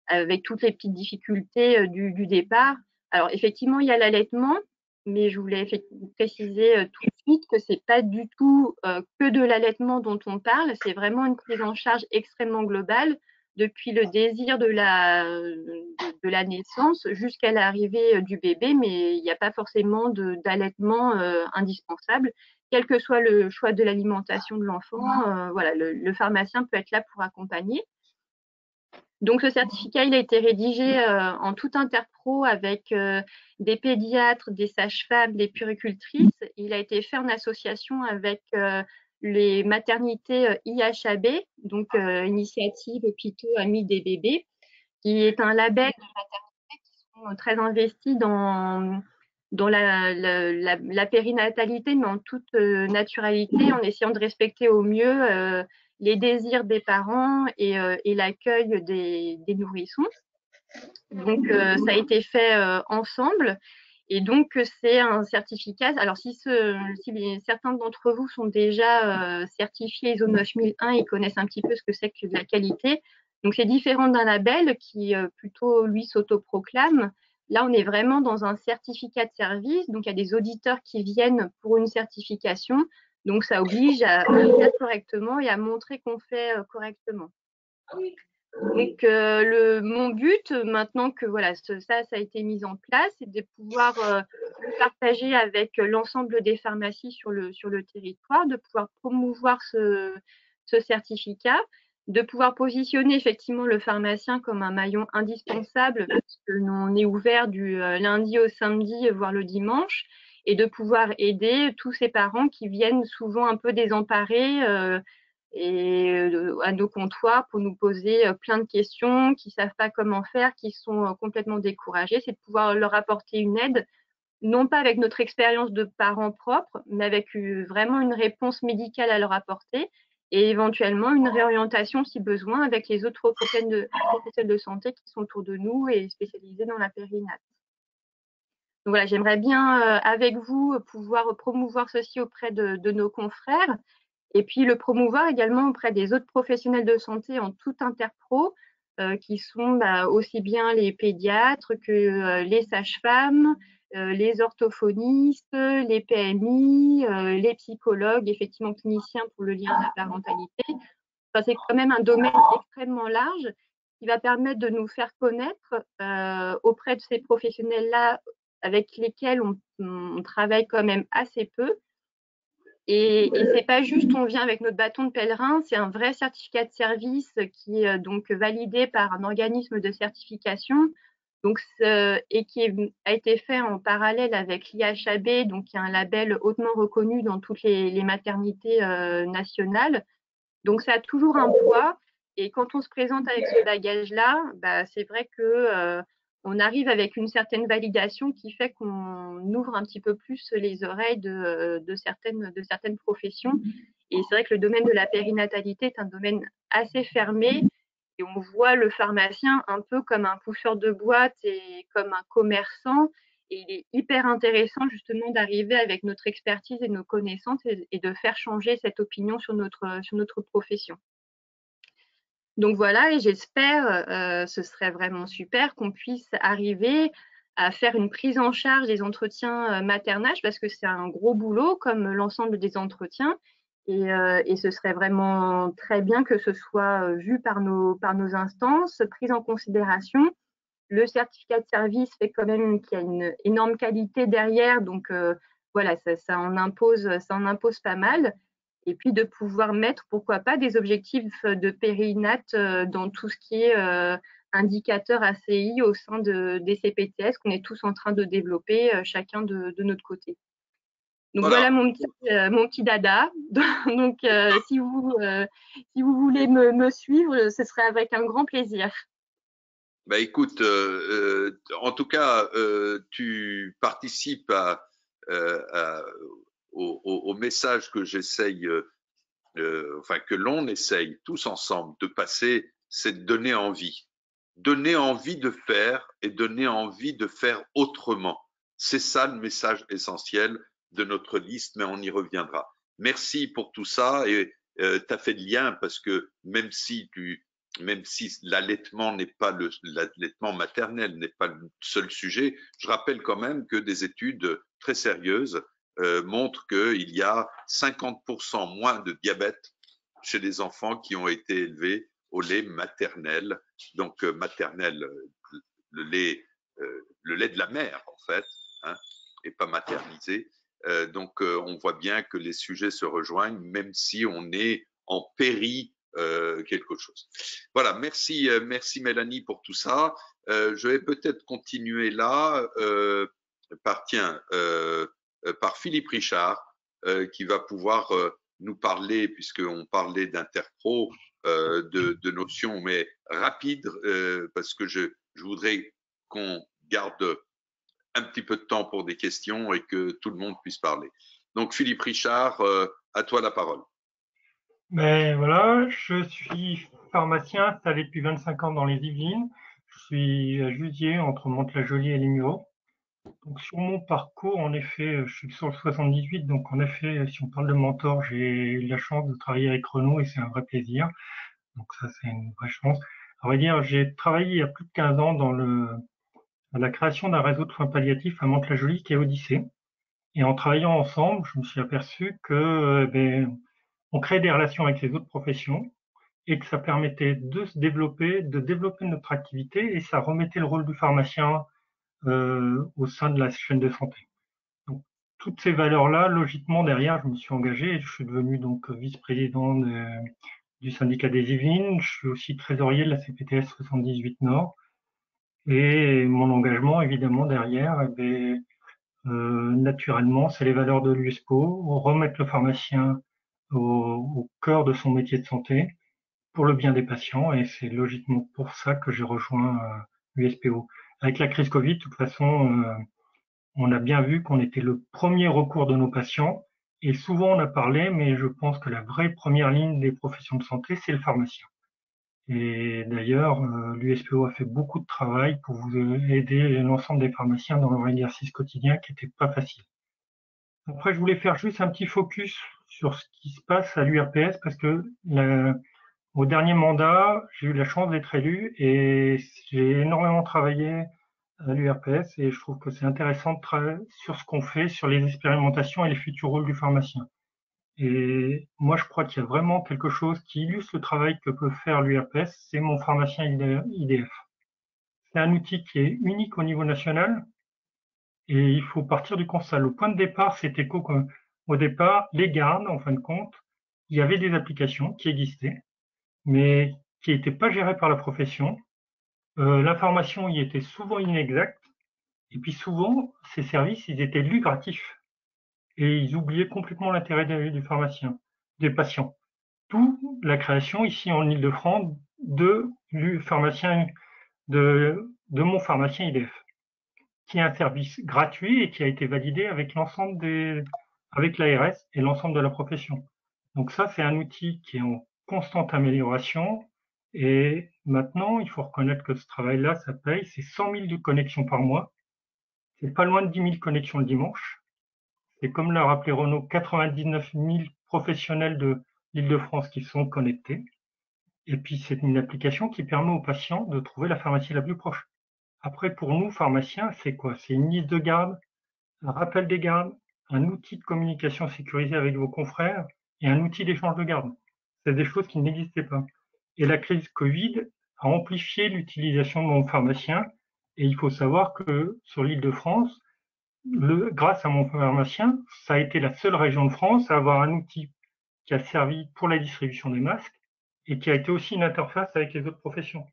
avec toutes les petites difficultés du départ. Alors effectivement, il y a l'allaitement, mais je voulais préciser tout de suite que c'est pas du tout que de l'allaitement dont on parle, c'est vraiment une prise en charge extrêmement globale, depuis le désir de la naissance jusqu'à l'arrivée du bébé, mais il n'y a pas forcément d'allaitement indispensable. Quel que soit le choix de l'alimentation de l'enfant, voilà, le pharmacien peut être là pour accompagner. Donc, ce certificat, il a été rédigé en tout interpro avec des pédiatres, des sages-femmes, des puéricultrices. Il a été fait en association avec les maternités IHAB, donc Initiative Hôpitaux Amis des Bébés, qui est un label de maternité qui sont très investis dans la périnatalité, mais en toute naturalité, en essayant de respecter au mieux les désirs des parents et l'accueil des nourrissons. Donc, ça a été fait ensemble. Et donc, c'est un certificat. Alors, si certains d'entre vous sont déjà certifiés ISO 9001, ils connaissent un petit peu ce que c'est que de la qualité. Donc, c'est différent d'un label qui plutôt, lui, s'autoproclame. Là, on est vraiment dans un certificat de service. Donc, il y a des auditeurs qui viennent pour une certification. Donc, ça oblige à faire correctement et à montrer qu'on fait correctement. Donc, mon but, maintenant que voilà, ça a été mis en place, c'est de pouvoir le partager avec l'ensemble des pharmacies sur le territoire, de pouvoir promouvoir ce certificat, de pouvoir positionner effectivement le pharmacien comme un maillon indispensable, parce que on est ouvert du lundi au samedi, voire le dimanche, et de pouvoir aider tous ces parents qui viennent souvent un peu désemparés à nos comptoirs pour nous poser plein de questions, qui ne savent pas comment faire, qui sont complètement découragés. C'est de pouvoir leur apporter une aide, non pas avec notre expérience de parents propres, mais avec vraiment une réponse médicale à leur apporter, et éventuellement une réorientation si besoin avec les autres professionnels de santé qui sont autour de nous et spécialisés dans la périnate. Donc voilà, j'aimerais bien avec vous pouvoir promouvoir ceci auprès de nos confrères, et puis le promouvoir également auprès des autres professionnels de santé en tout interpro, qui sont aussi bien les pédiatres que les sages-femmes, les orthophonistes, les PMI, les psychologues, effectivement cliniciens pour le lien à la parentalité. Enfin, c'est quand même un domaine extrêmement large qui va permettre de nous faire connaître auprès de ces professionnels-là avec lesquels on travaille quand même assez peu. Et c'est pas juste on vient avec notre bâton de pèlerin, c'est un vrai certificat de service qui est donc validé par un organisme de certification, donc et qui a été fait en parallèle avec l'IHAB, donc qui est un label hautement reconnu dans toutes les maternités nationales. Donc ça a toujours un poids, et quand on se présente avec ce bagage-là, c'est vrai que on arrive avec une certaine validation qui fait qu'on ouvre un petit peu plus les oreilles de certaines professions. Et c'est vrai que le domaine de la périnatalité est un domaine assez fermé, et on voit le pharmacien un peu comme un pousseur de boîte et comme un commerçant. Et il est hyper intéressant justement d'arriver avec notre expertise et nos connaissances et de faire changer cette opinion sur notre profession. Donc voilà, et j'espère, ce serait vraiment super qu'on puisse arriver à faire une prise en charge des entretiens maternage parce que c'est un gros boulot comme l'ensemble des entretiens et ce serait vraiment très bien que ce soit vu par nos instances, pris en considération. Le certificat de service fait quand même qu'il y a une énorme qualité derrière, donc voilà, ça en impose pas mal. Et puis de pouvoir mettre, pourquoi pas, des objectifs de périnate dans tout ce qui est indicateur ACI au sein des CPTS qu'on est tous en train de développer, chacun de notre côté. Donc voilà mon petit dada. Donc si vous voulez me suivre, ce serait avec un grand plaisir. Bah écoute, en tout cas, tu participes au message que j'essaye, enfin que l'on essaye tous ensemble de passer, c'est de donner envie. Donner envie de faire et donner envie de faire autrement. C'est ça le message essentiel de notre liste, mais on y reviendra. Merci pour tout ça et tu as fait le lien parce que même si l'allaitement n'est pas l'allaitement maternel n'est pas le seul sujet, je rappelle quand même que des études très sérieuses montrent qu'il y a 50% moins de diabète chez les enfants qui ont été élevés au lait maternel, donc maternel, le lait de la mère en fait, hein, et pas maternisé. Donc on voit bien que les sujets se rejoignent, même si on est en péri quelque chose. Voilà, merci Mélanie pour tout ça. Je vais peut-être continuer là par Philippe Richard qui va pouvoir nous parler, puisqu'on parlait d'interpro, de notions, mais rapides, parce que je voudrais qu'on garde un petit peu de temps pour des questions et que tout le monde puisse parler. Donc Philippe Richard, à toi la parole. Ben voilà, je suis pharmacien installé depuis 25 ans dans les Yvelines. Je suis à Jusier, entre Mantes-la-Jolie et Ligneaux. Donc sur mon parcours, en effet, je suis sur le 78, donc en effet, si on parle de mentor, j'ai eu la chance de travailler avec Renaud et c'est un vrai plaisir. Donc ça, c'est une vraie chance. À vrai dire, j'ai travaillé il y a plus de 15 ans dans la création d'un réseau de soins palliatifs à Mantes-la-Jolie qui est Odyssée. Et en travaillant ensemble, je me suis aperçu que on crée des relations avec les autres professions et que ça permettait de se développer, de développer notre activité et ça remettait le rôle du pharmacien au sein de la chaîne de santé. Donc, toutes ces valeurs-là, logiquement derrière, je me suis engagé et je suis devenu donc vice-président du syndicat des Yvelines. Je suis aussi trésorier de la CPTS 78 Nord et mon engagement, évidemment, derrière, naturellement, c'est les valeurs de l'USPO, remettre le pharmacien au cœur de son métier de santé pour le bien des patients et c'est logiquement pour ça que j'ai rejoint l'USPO. Avec la crise Covid, de toute façon, on a bien vu qu'on était le premier recours de nos patients et souvent on a parlé, mais je pense que la vraie première ligne des professions de santé, c'est le pharmacien. Et d'ailleurs, l'USPO a fait beaucoup de travail pour vous aider l'ensemble des pharmaciens dans leur exercice quotidien qui n'était pas facile. Après, je voulais faire juste un petit focus sur ce qui se passe à l'URPS parce que au dernier mandat, j'ai eu la chance d'être élu et j'ai énormément travaillé à l'URPS et je trouve que c'est intéressant de travailler sur ce qu'on fait, sur les expérimentations et les futurs rôles du pharmacien. Et moi, je crois qu'il y a vraiment quelque chose qui illustre le travail que peut faire l'URPS, c'est mon pharmacien IDF. C'est un outil qui est unique au niveau national et il faut partir du constat. Le point de départ, c'était qu'au départ, les gardes, en fin de compte, il y avait des applications qui existaient, mais qui n'étaient pas gérées par la profession. L'information y était souvent inexacte et puis souvent, ces services, ils étaient lucratifs et ils oubliaient complètement l'intérêt du pharmacien, des patients. D'où la création ici en Ile-de-France de mon pharmacien IDF, qui est un service gratuit et qui a été validé avec avec l'ARS et l'ensemble de la profession. Donc ça, c'est un outil qui est en constante amélioration. Et maintenant, il faut reconnaître que ce travail-là, ça paye. C'est 100 000 connexions par mois. C'est pas loin de 10 000 connexions le dimanche. Et comme l'a rappelé Renaud, 99 000 professionnels de l'Île-de-France qui sont connectés. Et puis, c'est une application qui permet aux patients de trouver la pharmacie la plus proche. Après, pour nous, pharmaciens, c'est quoi? C'est une liste de garde, un rappel des gardes, un outil de communication sécurisé avec vos confrères et un outil d'échange de garde. C'est des choses qui n'existaient pas. Et la crise Covid a amplifié l'utilisation de mon pharmacien. Et il faut savoir que sur l'île de France, grâce à mon pharmacien, ça a été la seule région de France à avoir un outil qui a servi pour la distribution des masques et qui a été aussi une interface avec les autres professions.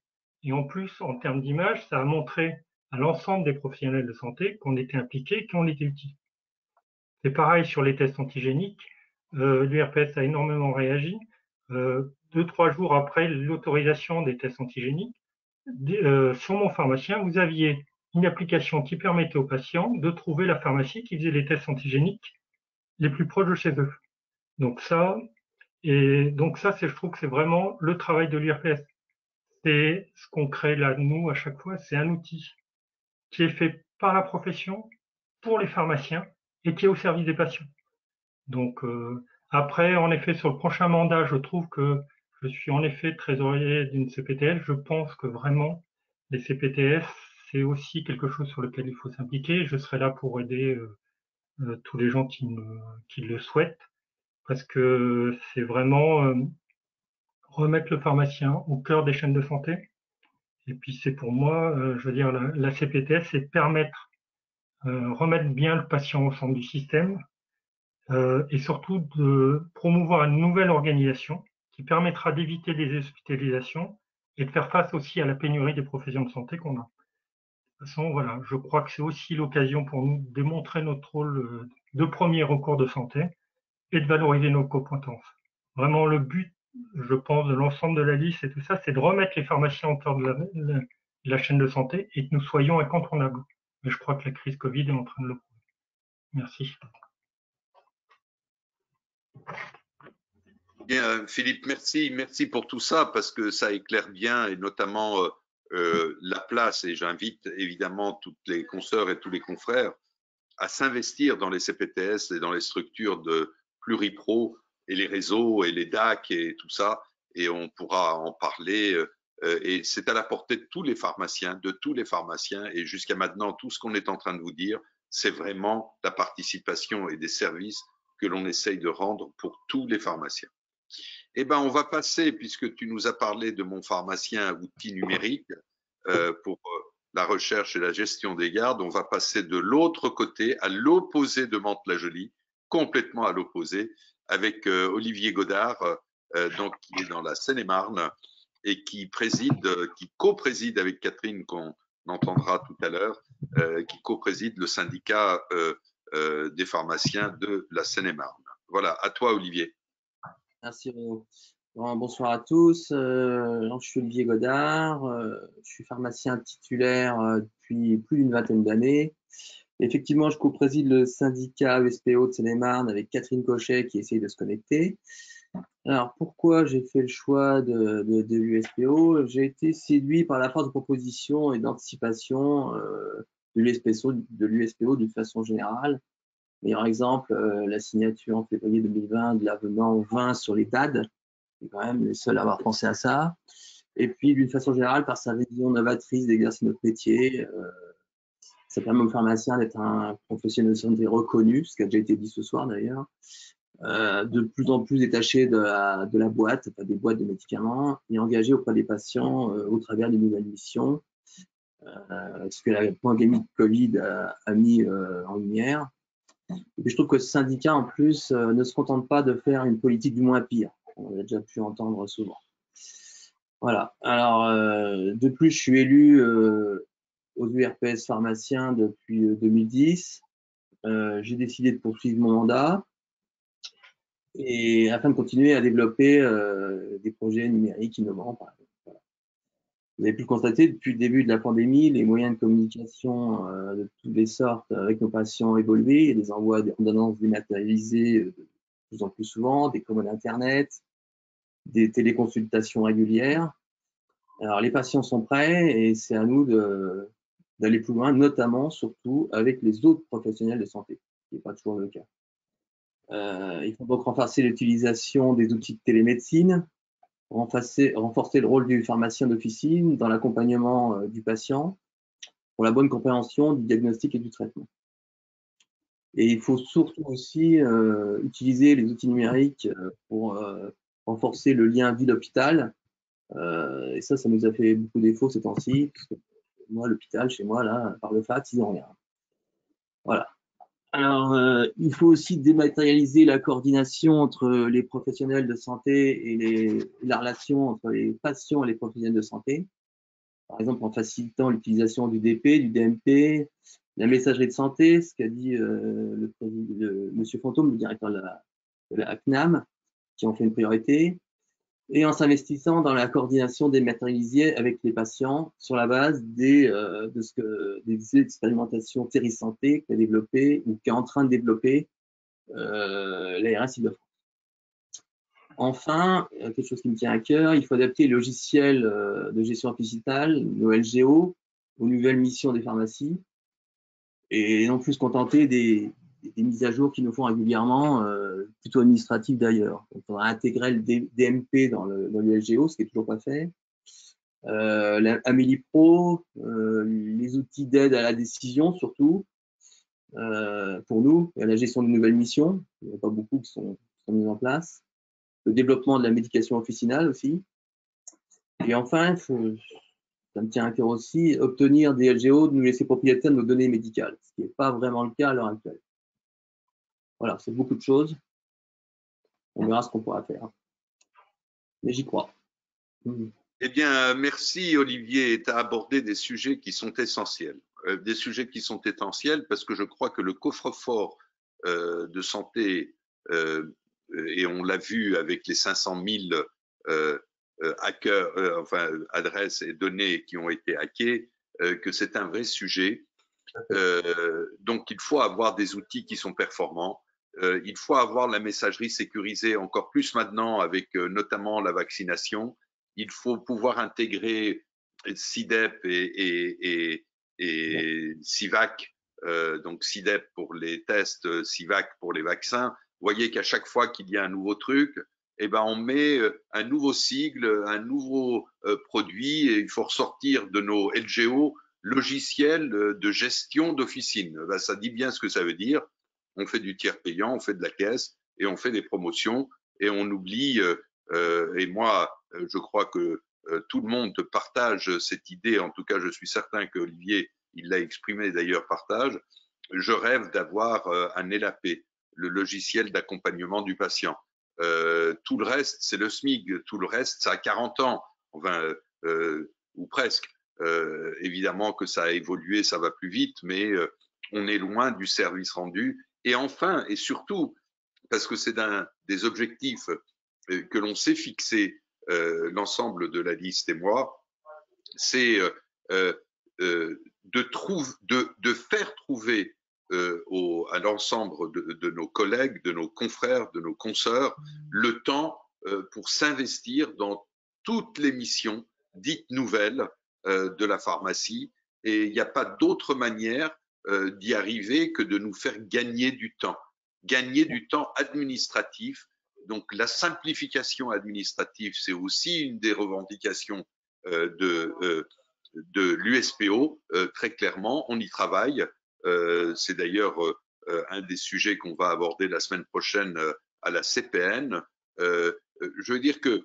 Et en plus, en termes d'image, ça a montré à l'ensemble des professionnels de santé qu'on était impliqués et qu'on était utiles. C'est pareil sur les tests antigéniques. L'URPS a énormément réagi. 2-3 jours après l'autorisation des tests antigéniques, sur mon pharmacien, vous aviez une application qui permettait aux patients de trouver la pharmacie qui faisait les tests antigéniques les plus proches de chez eux. Donc ça, je trouve que c'est vraiment le travail de l'URPS. C'est ce qu'on crée là, nous, à chaque fois, c'est un outil qui est fait par la profession, pour les pharmaciens, et qui est au service des patients. Donc après, en effet, sur le prochain mandat, je trouve que je suis en effet trésorier d'une CPTS. Je pense que vraiment, les CPTS, c'est aussi quelque chose sur lequel il faut s'impliquer. Je serai là pour aider tous les gens qui le souhaitent, parce que c'est vraiment remettre le pharmacien au cœur des chaînes de santé. Et puis c'est pour moi, je veux dire, la CPTS, c'est permettre, remettre bien le patient au centre du système, et surtout de promouvoir une nouvelle organisation qui permettra d'éviter des hospitalisations et de faire face aussi à la pénurie des professions de santé qu'on a. De toute façon, voilà, je crois que c'est aussi l'occasion pour nous de démontrer notre rôle de premier recours de santé et de valoriser nos compétences. Vraiment, le but, je pense, de l'ensemble de la liste et tout ça, c'est de remettre les pharmaciens au cœur de la chaîne de santé et que nous soyons incontournables. Mais je crois que la crise Covid est en train de le prouver. Merci. Bien, Philippe, merci pour tout ça parce que ça éclaire bien et notamment la place. Et j'invite évidemment toutes les consoeurs et tous les confrères à s'investir dans les CPTS et dans les structures de pluripro et les réseaux et les DAC et tout ça. Et on pourra en parler. Et c'est à la portée de tous les pharmaciens, Et jusqu'à maintenant, tout ce qu'on est en train de vous dire, c'est vraiment la participation et des services que l'on essaye de rendre pour tous les pharmaciens. Eh ben, on va passer, puisque tu nous as parlé de mon pharmacien outil numérique pour la recherche et la gestion des gardes, on va passer de l'autre côté, à l'opposé de Mantes-la-Jolie, complètement à l'opposé, avec Olivier Godard, donc qui est dans la Seine-et-Marne et qui co-préside avec Catherine, qu'on entendra tout à l'heure, qui co-préside le syndicat des pharmaciens de la Seine-et-Marne. Voilà, à toi Olivier. Merci Renaud. Bonsoir à tous. Je suis Olivier Godard. Je suis pharmacien titulaire depuis plus d'une vingtaine d'années. Effectivement, je co-préside le syndicat USPO de Seine-et-Marne avec Catherine Cochet qui essaye de se connecter. Alors, pourquoi j'ai fait le choix de l'USPO? J'ai été séduit par la force de proposition et d'anticipation de l'USPO de façon générale. Meilleur exemple, la signature en février 2020 de l'avenant 20 sur les TAD, c'est quand même les seuls à avoir pensé à ça. Et puis, d'une façon générale, par sa vision novatrice d'exercer notre métier, ça permet aux pharmaciens d'être un professionnel de santé reconnu, ce qui a déjà été dit ce soir d'ailleurs, de plus en plus détaché de la boîte, enfin des boîtes de médicaments, et engagé auprès des patients au travers des nouvelles missions, ce que la pandémie de Covid a mis en lumière. Et puis je trouve que ce syndicat, en plus, ne se contente pas de faire une politique du moins pire. On l'a déjà pu entendre souvent. Voilà. Alors, de plus, je suis élu aux URPS pharmaciens depuis 2010. J'ai décidé de poursuivre mon mandat et afin de continuer à développer des projets numériques innovants, par exemple. Voilà. Vous avez pu le constater, depuis le début de la pandémie, les moyens de communication de toutes les sortes avec nos patients ont évolué. Il y a des envois d'ordonnances dématérialisées de plus en plus souvent, des commandes Internet, des téléconsultations régulières. Alors, les patients sont prêts et c'est à nous d'aller plus loin, notamment, surtout, avec les autres professionnels de santé, ce qui n'est pas toujours le cas. Il faut donc renforcer l'utilisation des outils de télémédecine, renforcer le rôle du pharmacien d'officine dans l'accompagnement du patient, pour la bonne compréhension du diagnostic et du traitement. Et il faut surtout aussi utiliser les outils numériques pour renforcer le lien ville-hôpital. Et ça nous a fait beaucoup défaut ces temps-ci. Moi, l'hôpital, chez moi, là, par le FAT, ils n'ont rien. Voilà. Alors, il faut aussi dématérialiser la coordination entre les professionnels de santé et la relation entre les patients et les professionnels de santé. Par exemple, en facilitant l'utilisation du DP, du DMP, la messagerie de santé, ce qu'a dit Monsieur Fantôme, le directeur de la CNAM, qui en fait une priorité, et en s'investissant dans la coordination dématérialisée avec les patients sur la base des expérimentations Thierry-Santé qu'a développé ou qui est en train de développer l'ARS Île-de-France. Enfin, quelque chose qui me tient à cœur, il faut adapter les logiciels de gestion digitale, nos LGO, aux nouvelles missions des pharmacies et non plus se contenter des mises à jour qu'ils nous font régulièrement, plutôt administratives d'ailleurs. On faudra intégrer le DMP dans le LGO, ce qui n'est toujours pas fait. Amélie Pro, les outils d'aide à la décision surtout, pour nous, et à la gestion de nouvelles missions, il n'y en a pas beaucoup qui sont mis en place. Le développement de la médication officinale aussi. Et enfin, ça me tient à cœur aussi, obtenir des LGO de nous laisser propriétaires de nos données médicales, ce qui n'est pas vraiment le cas à l'heure actuelle. Voilà, c'est beaucoup de choses. On verra ce qu'on pourra faire. Mais j'y crois. Eh bien, merci Olivier. Tu as abordé des sujets qui sont essentiels. Des sujets qui sont essentiels parce que je crois que le coffre-fort de santé, et on l'a vu avec les 500 000 hackers, enfin adresses et données qui ont été hackées, que c'est un vrai sujet. Donc il faut avoir des outils qui sont performants. Il faut avoir la messagerie sécurisée encore plus maintenant avec notamment la vaccination. Il faut pouvoir intégrer CIDEP et CIVAC, donc CIDEP pour les tests, CIVAC pour les vaccins. Vous voyez qu'à chaque fois qu'il y a un nouveau truc, eh ben on met un nouveau sigle, un nouveau produit, et il faut ressortir de nos LGO logiciels de gestion d'officine. Ben, ça dit bien ce que ça veut dire. On fait du tiers payant, on fait de la caisse et on fait des promotions et on oublie. Et moi, je crois que tout le monde partage cette idée. En tout cas, je suis certain que Olivier, il l'a exprimé d'ailleurs, partage. Je rêve d'avoir un LAP, le logiciel d'accompagnement du patient. Tout le reste, c'est le SMIG. Tout le reste, ça a 40 ans, enfin, ou presque. Évidemment que ça a évolué, ça va plus vite, mais on est loin du service rendu. Et enfin, et surtout, parce que c'est des objectifs que l'on s'est fixé, l'ensemble de la liste et moi, c'est de faire trouver à l'ensemble de nos collègues, de nos confrères, de nos consoeurs, le temps pour s'investir dans toutes les missions dites nouvelles de la pharmacie. Et il n'y a pas d'autre manière d'y arriver que de nous faire gagner du temps administratif. Donc la simplification administrative, c'est aussi une des revendications de l'USPO, très clairement. On y travaille. C'est d'ailleurs un des sujets qu'on va aborder la semaine prochaine à la CPN. Je veux dire que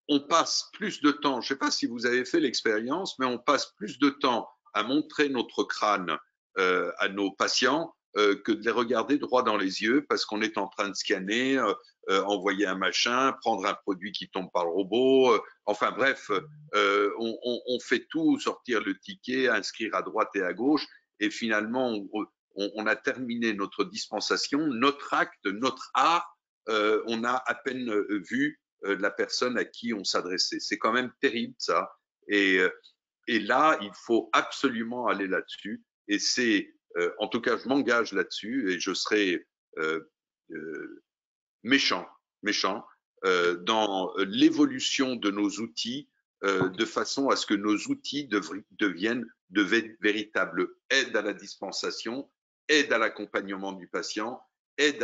on passe plus de temps, je ne sais pas si vous avez fait l'expérience, mais on passe plus de temps à montrer notre crâne à nos patients que de les regarder droit dans les yeux parce qu'on est en train de scanner, envoyer un machin, prendre un produit qui tombe par le robot. Enfin bref, on fait tout, sortir le ticket, inscrire à droite et à gauche, et finalement on a terminé notre dispensation, notre acte, notre art, on a à peine vu la personne à qui on s'adressait. C'est quand même terrible ça. Et là, il faut absolument aller là-dessus. Et c'est, en tout cas, je m'engage là-dessus et je serai méchant dans l'évolution de nos outils de façon à ce que nos outils deviennent de véritables aides à la dispensation, aides à l'accompagnement du patient, aides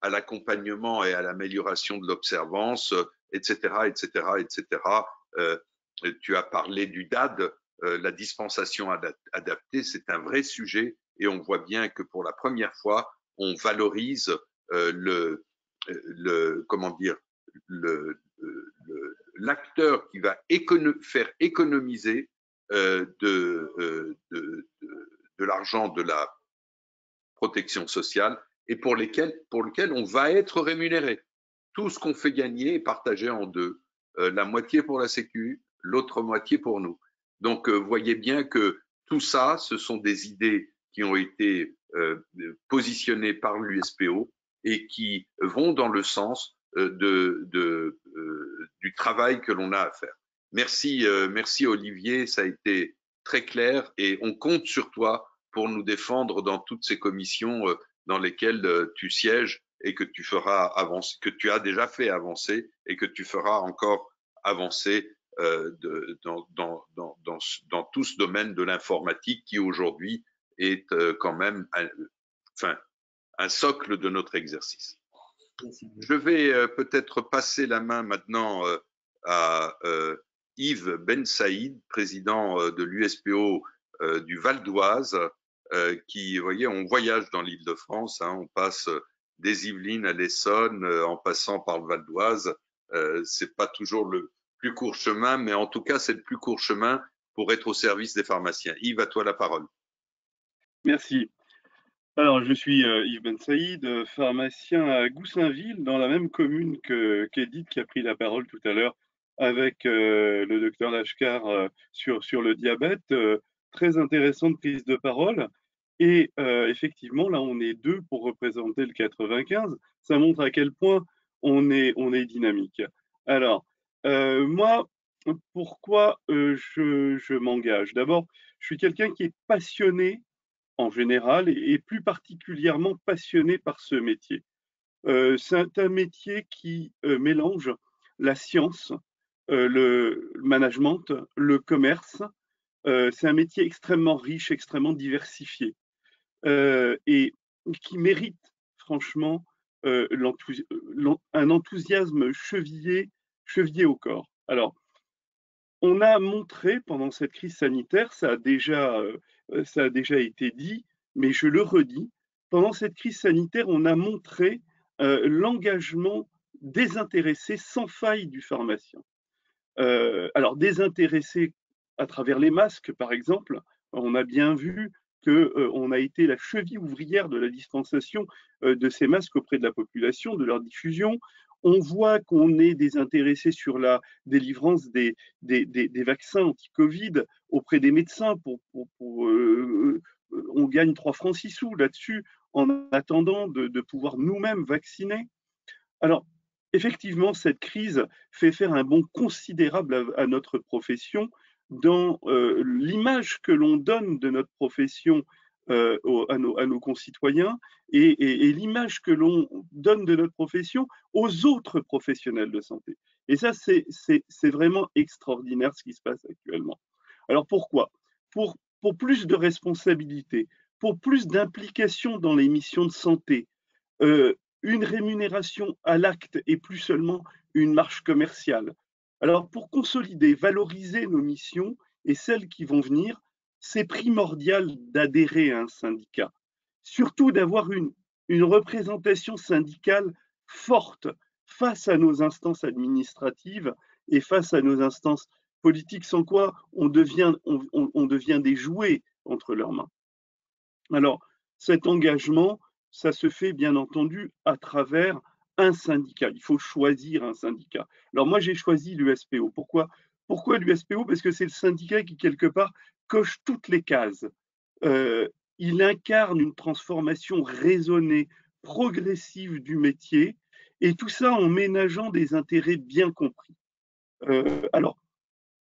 à l'accompagnement et à l'amélioration de l'observance, etc., etc., etc. Tu as parlé du DAD. la dispensation adaptée, c'est un vrai sujet et on voit bien que pour la première fois, on valorise comment dire, l'acteur qui va faire économiser de l'argent de la protection sociale et pour lequel on va être rémunéré. Tout ce qu'on fait gagner est partagé en deux, la moitié pour la Sécu, l'autre moitié pour nous. Donc, voyez bien que tout ça, ce sont des idées qui ont été positionnées par l'USPO et qui vont dans le sens du travail que l'on a à faire. Merci, merci Olivier, ça a été très clair et on compte sur toi pour nous défendre dans toutes ces commissions dans lesquelles tu sièges et que tu feras avancer, que tu as déjà fait avancer et que tu feras encore avancer dans tout ce domaine de l'informatique qui aujourd'hui est quand même un socle de notre exercice. Je vais peut-être passer la main maintenant à Yves Ben Saïd, président de l'USPO du Val d'Oise, qui, vous voyez, on voyage dans l'Île-de-France, hein, on passe des Yvelines à l'Essonne, en passant par le Val d'Oise. C'est pas toujours le plus court chemin, mais en tout cas, c'est le plus court chemin pour être au service des pharmaciens. Yves, à toi la parole. Merci. Alors, je suis Yves Ben Saïd, pharmacien à Goussainville, dans la même commune qu'Edith qui a pris la parole tout à l'heure avec le docteur Lashkar sur le diabète. Très intéressante prise de parole. Et effectivement, là, on est deux pour représenter le 95. Ça montre à quel point on est dynamique. Alors, moi, pourquoi je m'engage? D'abord, je suis quelqu'un qui est passionné en général et plus particulièrement passionné par ce métier. C'est un métier qui mélange la science, le management, le commerce. C'est un métier extrêmement riche, extrêmement diversifié et qui mérite franchement un enthousiasme chevillé au corps. Alors, on a montré pendant cette crise sanitaire, ça a déjà été dit, mais je le redis, pendant cette crise sanitaire, on a montré l'engagement désintéressé sans faille du pharmacien. Alors, désintéressé à travers les masques, par exemple, on a bien vu qu'on a été la cheville ouvrière de la dispensation de ces masques auprès de la population, de leur diffusion. On voit qu'on est désintéressé sur la délivrance des vaccins anti-Covid auprès des médecins. On gagne 3 francs 6 sous là-dessus en attendant de pouvoir nous-mêmes vacciner. Alors, effectivement, cette crise fait faire un bond considérable à notre profession dans l'image que l'on donne de notre profession à nos concitoyens et l'image que l'on donne de notre profession aux autres professionnels de santé. Et ça, c'est vraiment extraordinaire ce qui se passe actuellement. Alors pourquoi ? Pour plus de responsabilité, pour plus d'implication dans les missions de santé, une rémunération à l'acte et plus seulement une marge commerciale. Alors pour consolider, valoriser nos missions et celles qui vont venir, c'est primordial d'adhérer à un syndicat, surtout d'avoir une représentation syndicale forte face à nos instances administratives et face à nos instances politiques, sans quoi on devient des jouets entre leurs mains. Alors, cet engagement, ça se fait bien entendu à travers un syndicat. Il faut choisir un syndicat. Alors moi, j'ai choisi l'USPO. Pourquoi l'USPO ? Parce que c'est le syndicat qui, quelque part, coche toutes les cases. Il incarne une transformation raisonnée, progressive du métier, et tout ça en ménageant des intérêts bien compris. Alors,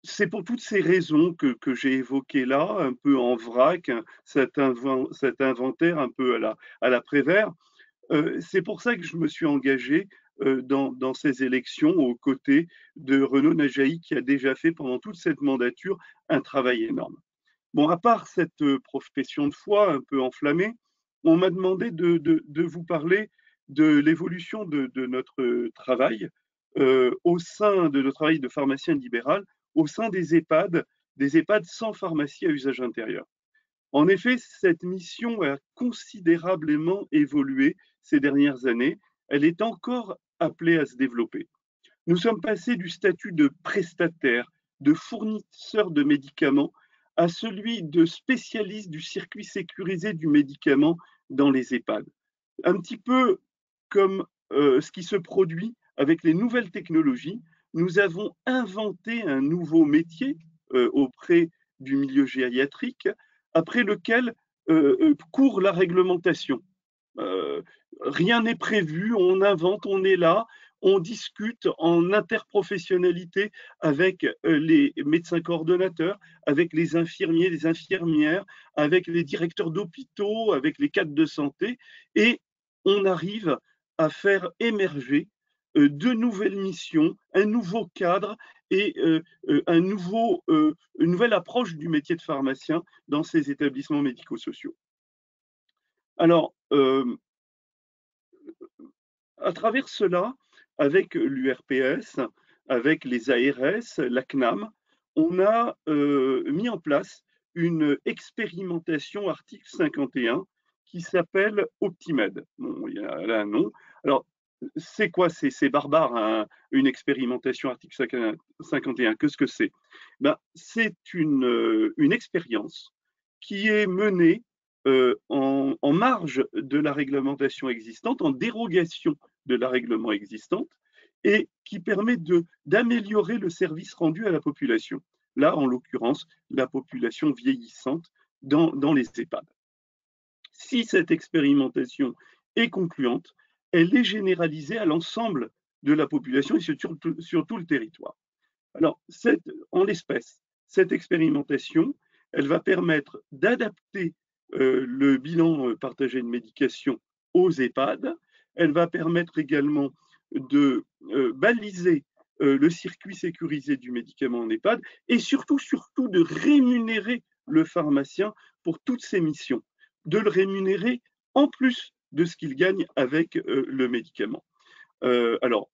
c'est pour toutes ces raisons que j'ai évoquées là, un peu en vrac, cet inventaire un peu à la Prévert. C'est pour ça que je me suis engagé dans ces élections aux côtés de Renaud Najahi, qui a déjà fait pendant toute cette mandature un travail énorme. Bon, à part cette profession de foi un peu enflammée, on m'a demandé de vous parler de l'évolution de notre travail au sein de notre travail de pharmacien libéral, au sein des EHPAD des EHPAD sans pharmacie à usage intérieur. En effet, cette mission a considérablement évolué ces dernières années. Elle est encore appelée à se développer. Nous sommes passés du statut de prestataire, de fournisseur de médicaments, à celui de spécialiste du circuit sécurisé du médicament dans les EHPAD. Un petit peu comme ce qui se produit avec les nouvelles technologies, nous avons inventé un nouveau métier auprès du milieu gériatrique, après lequel court la réglementation. Rien n'est prévu, on invente, on est là, on discute en interprofessionnalité avec les médecins coordonnateurs, avec les infirmiers, les infirmières, avec les directeurs d'hôpitaux, avec les cadres de santé, et on arrive à faire émerger de nouvelles missions, un nouveau cadre et une nouvelle approche du métier de pharmacien dans ces établissements médico-sociaux. Alors, à travers cela, avec l'URPS, avec les ARS, la CNAM, on a mis en place une expérimentation article 51 qui s'appelle Optimed. Bon, il y a là un nom. Alors, c'est quoi? C'est barbare, hein, une expérimentation article 51. Qu'est-ce que c'est? Ben, c'est une expérience qui est menée en marge de la réglementation existante, en dérogation de la règlement existante, et qui permet d'améliorer le service rendu à la population. Là, en l'occurrence, la population vieillissante dans les EHPAD. Si cette expérimentation est concluante, elle est généralisée à l'ensemble de la population et sur tout le territoire. Alors, en l'espèce, cette expérimentation, elle va permettre d'adapter le bilan partagé de médication aux EHPAD. Elle va permettre également de baliser le circuit sécurisé du médicament en EHPAD et surtout de rémunérer le pharmacien pour toutes ses missions, de le rémunérer en plus de ce qu'il gagne avec le médicament. Alors,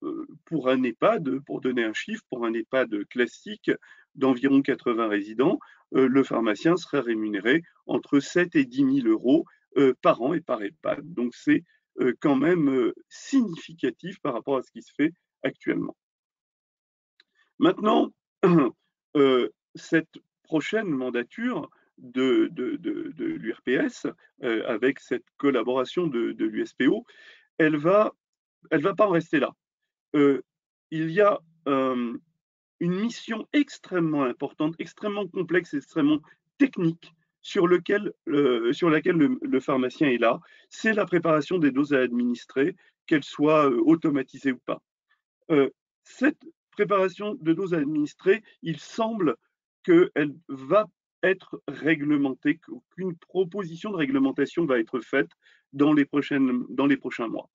pour un EHPAD, pour donner un chiffre, pour un EHPAD classique d'environ 80 résidents, le pharmacien sera rémunéré entre 7 et 10 000 euros par an et par EHPAD. Donc, c'est quand même significatif par rapport à ce qui se fait actuellement. Maintenant, cette prochaine mandature de l'URPS, avec cette collaboration de l'USPO, elle va pas en rester là. Il y a une mission extrêmement importante, extrêmement complexe, extrêmement technique sur laquelle le pharmacien est là. C'est la préparation des doses à administrer, qu'elles soient automatisées ou pas. Cette préparation de doses à administrer, il semble qu'elle va être réglementée, qu'une proposition de réglementation va être faite dans les prochains mois.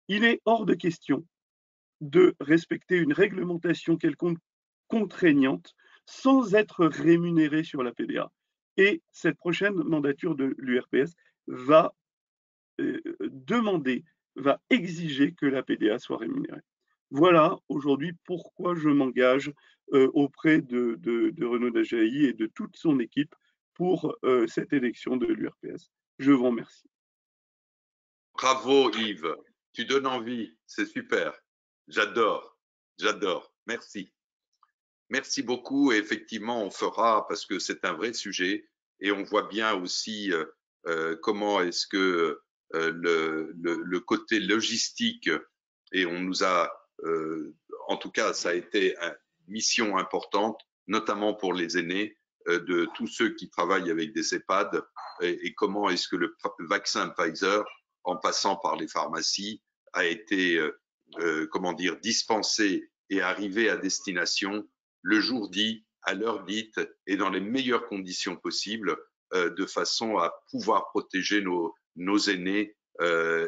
Il est hors de question de respecter une réglementation quelconque contraignante sans être rémunéré sur la PDA. Et cette prochaine mandature de l'URPS va va exiger que la PDA soit rémunérée. Voilà aujourd'hui pourquoi je m'engage auprès de Renaud Dajaï et de toute son équipe pour cette élection de l'URPS. Je vous remercie. Bravo Yves, tu donnes envie, c'est super. J'adore. Merci. Merci beaucoup. Et effectivement, on fera, parce que c'est un vrai sujet, et on voit bien aussi comment est-ce que le côté logistique, et on nous a, en tout cas, ça a été une mission importante, notamment pour les aînés, de tous ceux qui travaillent avec des EHPAD, et comment est-ce que le vaccin Pfizer, en passant par les pharmacies, a été dispensé et arrivé à destination le jour dit, à l'heure dite et dans les meilleures conditions possibles, de façon à pouvoir protéger nos aînés.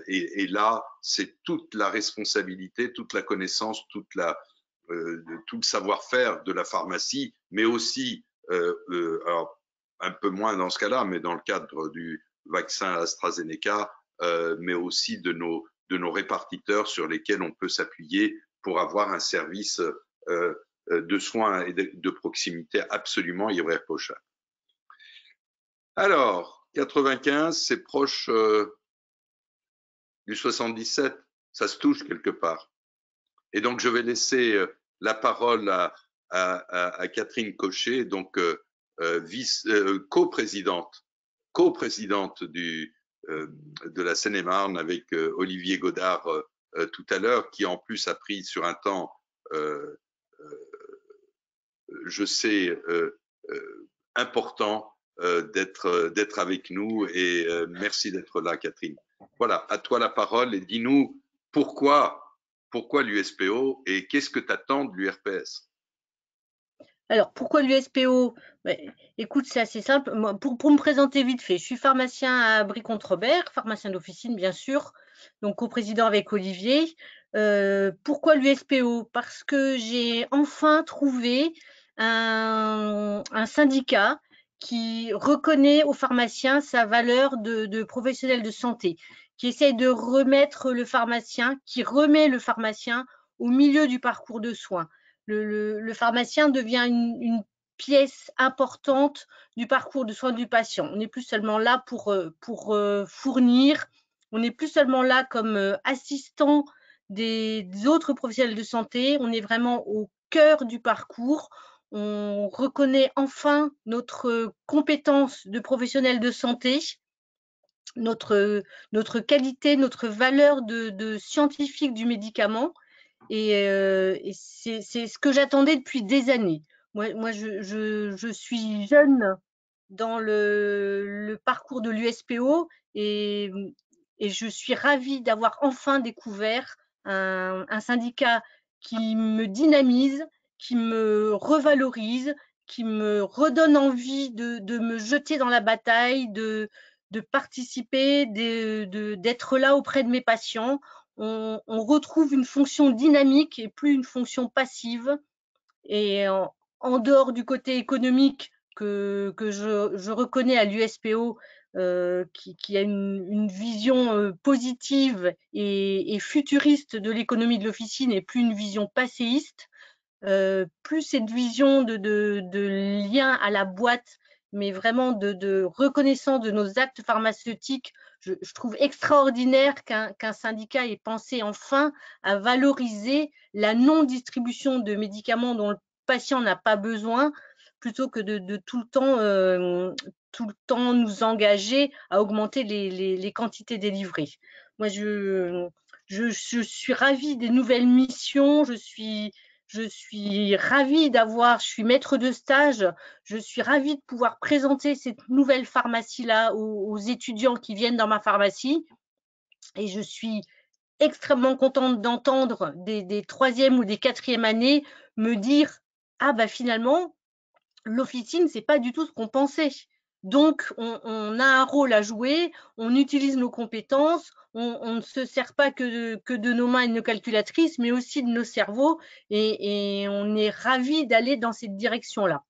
Et là, c'est toute la responsabilité, toute la connaissance, tout le savoir-faire de la pharmacie, mais aussi, alors un peu moins dans ce cas-là, mais dans le cadre du vaccin AstraZeneca, mais aussi de nos répartiteurs sur lesquels on peut s'appuyer pour avoir un service de soins et de proximité absolument irréprochable. Alors, 95, c'est proche du 77, ça se touche quelque part. Et donc, je vais laisser la parole à Catherine Cochet, donc coprésidente de la Seine-et-Marne avec Olivier Godard tout à l'heure, qui en plus a pris sur un temps, je sais, important d'être avec nous, et merci d'être là, Catherine. Voilà, à toi la parole, et dis-nous pourquoi l'USPO et qu'est-ce que tu attends de l'URPS? Alors, pourquoi l'USPO? Écoute, c'est assez simple. Moi, pour me présenter vite fait, je suis pharmacien à Brie-Contrebert, pharmacien d'officine, bien sûr, donc coprésident avec Olivier. Pourquoi l'USPO? Parce que j'ai enfin trouvé un syndicat qui reconnaît aux pharmaciens sa valeur de professionnel de santé, qui essaye de remettre le pharmacien, qui remet le pharmacien au milieu du parcours de soins. Le pharmacien devient une pièce importante du parcours de soins du patient. On n'est plus seulement là pour fournir, on n'est plus seulement là comme assistant des autres professionnels de santé, on est vraiment au cœur du parcours. On reconnaît enfin notre compétence de professionnel de santé, notre qualité, notre valeur de scientifique du médicament. Et c'est ce que j'attendais depuis des années. Moi je suis jeune dans le parcours de l'USPO et je suis ravie d'avoir enfin découvert un syndicat qui me dynamise, qui me revalorise, qui me redonne envie de me jeter dans la bataille, de participer, d'être là auprès de mes patients. On retrouve une fonction dynamique et plus une fonction passive. Et en dehors du côté économique que je reconnais à l'USPO, qui a une vision positive et futuriste de l'économie de l'officine et plus une vision passéiste, plus cette vision de lien à la boîte, mais vraiment de reconnaissance de nos actes pharmaceutiques. Je trouve extraordinaire qu'un syndicat ait pensé enfin à valoriser la non-distribution de médicaments dont le patient n'a pas besoin, plutôt que de tout le temps nous engager à augmenter les quantités délivrées. Moi, je suis ravie des nouvelles missions, je suis ravie je suis maître de stage, je suis ravie de pouvoir présenter cette nouvelle pharmacie-là aux étudiants qui viennent dans ma pharmacie. Et je suis extrêmement contente d'entendre des troisième ou des quatrième années me dire « Ah bah finalement, l'officine, c'est pas du tout ce qu'on pensait. » Donc, on a un rôle à jouer, on utilise nos compétences, on ne se sert pas que de nos mains et de nos calculatrices, mais aussi de nos cerveaux, et on est ravis d'aller dans cette direction-là.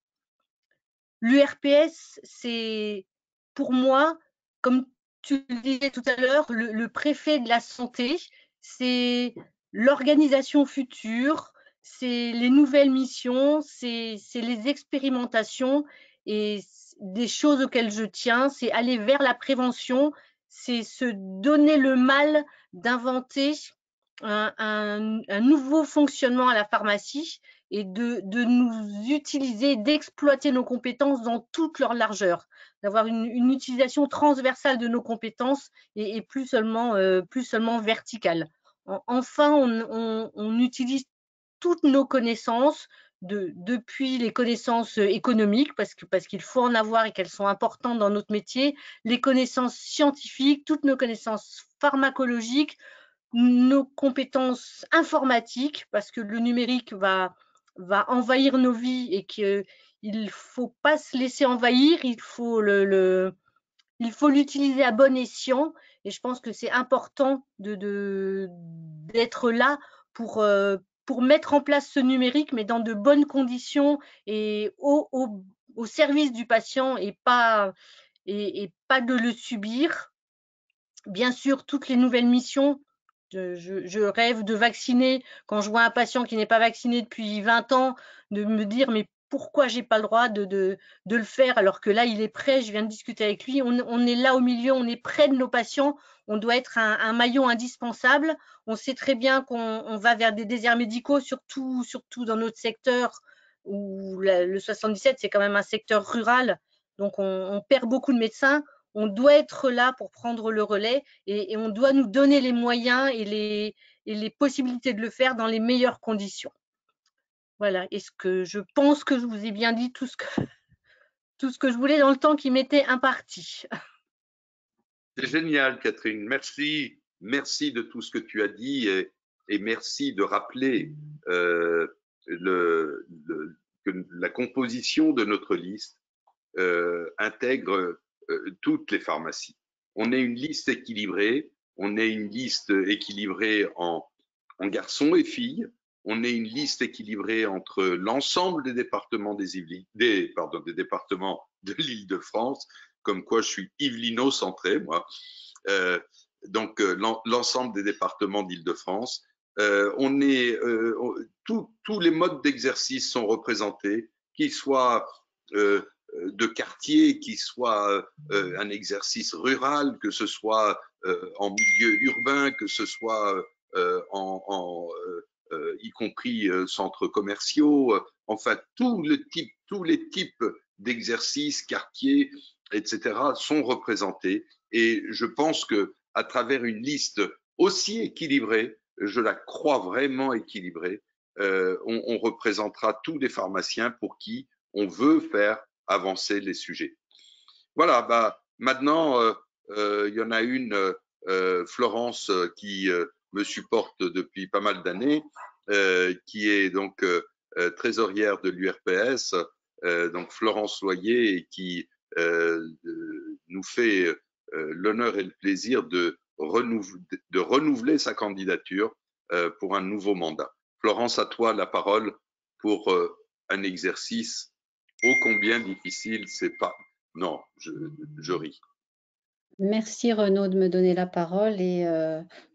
L'URPS, c'est pour moi, comme tu le disais tout à l'heure, le préfet de la santé, c'est l'organisation future, c'est les nouvelles missions, c'est les expérimentations, et des choses auxquelles je tiens, c'est aller vers la prévention, c'est se donner le mal d'inventer un nouveau fonctionnement à la pharmacie et de nous utiliser, d'exploiter nos compétences dans toute leur largeur, d'avoir une utilisation transversale de nos compétences et plus seulement verticale. Enfin, on utilise toutes nos connaissances, depuis les connaissances économiques, parce qu'il faut en avoir et qu'elles sont importantes dans notre métier, les connaissances scientifiques, toutes nos connaissances pharmacologiques, nos compétences informatiques, parce que le numérique va envahir nos vies et qu'il ne faut pas se laisser envahir, il faut l'utiliser à bon escient, et je pense que c'est important d'être là pour mettre en place ce numérique, mais dans de bonnes conditions et au service du patient, et pas de le subir. Bien sûr, toutes les nouvelles missions Je rêve de vacciner. Quand je vois un patient qui n'est pas vacciné depuis 20 ans, de me dire mais pourquoi j'ai pas le droit de le faire alors que là il est prêt, je viens de discuter avec lui, on est là au milieu, on est près de nos patients, on doit être un maillon indispensable. On sait très bien qu'on va vers des déserts médicaux, surtout dans notre secteur où le 77 c'est quand même un secteur rural, donc on perd beaucoup de médecins. On doit être là pour prendre le relais et on doit nous donner les moyens et les possibilités de le faire dans les meilleures conditions. Voilà, est-ce que je pense que je vous ai bien dit tout ce que je voulais dans le temps qui m'était imparti. C'est génial, Catherine. Merci. Merci de tout ce que tu as dit et merci de rappeler que la composition de notre liste intègre toutes les pharmacies. On est une liste équilibrée, on est une liste équilibrée en garçons et filles, on est une liste équilibrée entre l'ensemble des départements des départements de l'Île-de-France, comme quoi je suis yvelino-centré, moi. Donc l'ensemble des départements d'Île-de-France. Tous les modes d'exercice sont représentés, qu'ils soient de quartier, qu'ils soient un exercice rural, que ce soit en milieu urbain, que ce soit y compris centres commerciaux, enfin tous les types d'exercices, quartiers, etc. sont représentés. Et je pense que à travers une liste aussi équilibrée, je la crois vraiment équilibrée, on représentera tous les pharmaciens pour qui on veut faire avancer les sujets. Voilà, bah, maintenant, il y en a une, Florence, qui me supporte depuis pas mal d'années, qui est donc trésorière de l'URPS, donc Florence Loyer, et qui nous fait l'honneur et le plaisir de renouveler sa candidature pour un nouveau mandat. Florence, à toi la parole pour un exercice ô combien difficile. C'est pas… Non, je ris. Merci Renaud de me donner la parole et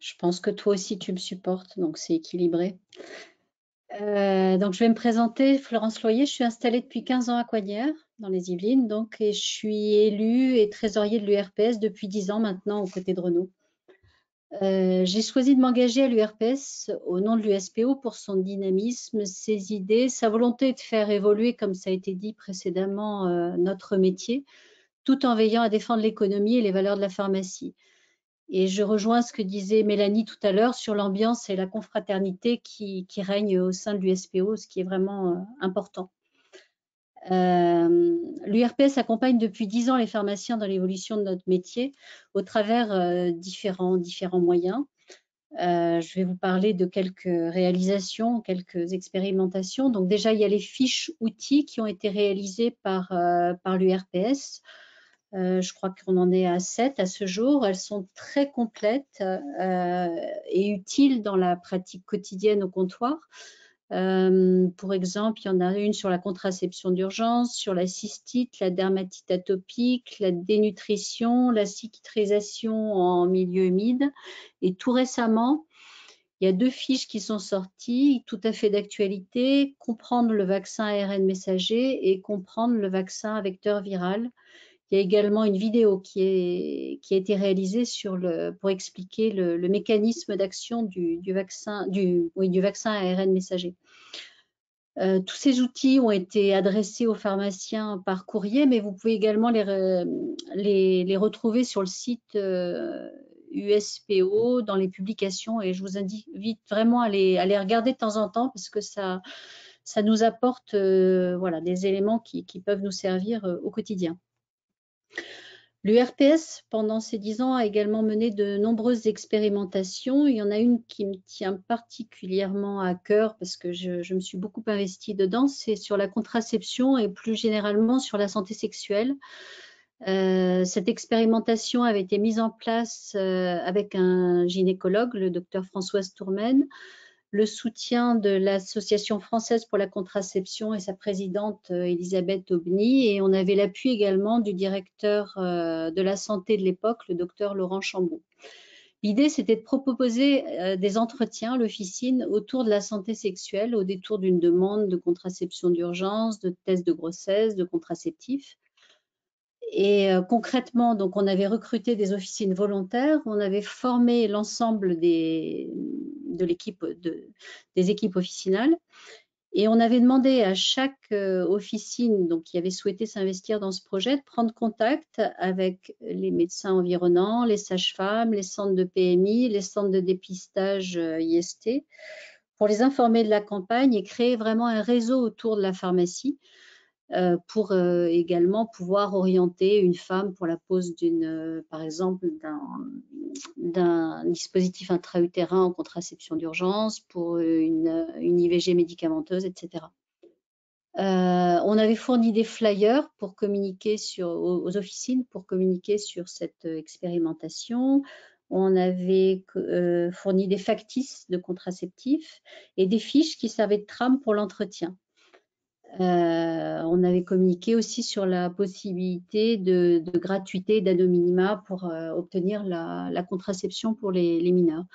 je pense que toi aussi tu me supportes, donc c'est équilibré. Donc je vais me présenter, Florence Loyer, je suis installée depuis 15 ans à Coignières, dans les Yvelines, donc, et je suis élue et trésorier de l'URPS depuis 10 ans maintenant aux côtés de Renaud. J'ai choisi de m'engager à l'URPS au nom de l'USPO pour son dynamisme, ses idées, sa volonté de faire évoluer, comme ça a été dit précédemment, notre métier, tout en veillant à défendre l'économie et les valeurs de la pharmacie. Et je rejoins ce que disait Mélanie tout à l'heure sur l'ambiance et la confraternité qui règne au sein de l'USPO, ce qui est vraiment important. L'URPS accompagne depuis 10 ans les pharmaciens dans l'évolution de notre métier au travers différents moyens. Je vais vous parler de quelques réalisations, quelques expérimentations. Donc déjà, il y a les fiches outils qui ont été réalisées par l'URPS. Je crois qu'on en est à 7 à ce jour. Elles sont très complètes et utiles dans la pratique quotidienne au comptoir. Pour exemple, il y en a une sur la contraception d'urgence, sur la cystite, la dermatite atopique, la dénutrition, la cicatrisation en milieu humide. Et tout récemment, il y a 2 fiches qui sont sorties, tout à fait d'actualité, comprendre le vaccin ARN messager et comprendre le vaccin à vecteur viral. Il y a également une vidéo qui a été réalisée pour expliquer le mécanisme d'action du vaccin ARN messager. Tous ces outils ont été adressés aux pharmaciens par courrier, mais vous pouvez également les retrouver sur le site USPO dans les publications, et je vous invite vraiment à les regarder de temps en temps parce que ça nous apporte voilà, des éléments qui peuvent nous servir au quotidien. L'URPS, pendant ces 10 ans, a également mené de nombreuses expérimentations. Il y en a une qui me tient particulièrement à cœur parce que je me suis beaucoup investie dedans, c'est sur la contraception et plus généralement sur la santé sexuelle. Cette expérimentation avait été mise en place avec un gynécologue, le docteur Françoise Tourmen, le soutien de l'Association française pour la contraception et sa présidente Elisabeth Aubny, et on avait l'appui également du directeur de la santé de l'époque, le docteur Laurent Chambaud. L'idée, c'était de proposer des entretiens à l'officine autour de la santé sexuelle au détour d'une demande de contraception d'urgence, de tests de grossesse, de contraceptifs. Et concrètement, donc, on avait recruté des officines volontaires, on avait formé l'ensemble des équipes officinales et on avait demandé à chaque officine donc, qui avait souhaité s'investir dans ce projet de prendre contact avec les médecins environnants, les sages-femmes, les centres de PMI, les centres de dépistage IST pour les informer de la campagne et créer vraiment un réseau autour de la pharmacie pour également pouvoir orienter une femme pour la pose par exemple, d'un dispositif intra-utérin en contraception d'urgence, pour une IVG médicamenteuse, etc. On avait fourni des flyers pour communiquer aux officines pour communiquer sur cette expérimentation. On avait fourni des factices de contraceptifs et des fiches qui servaient de trame pour l'entretien. On avait communiqué aussi sur la possibilité de gratuité d'anonymat pour obtenir la contraception pour les mineurs.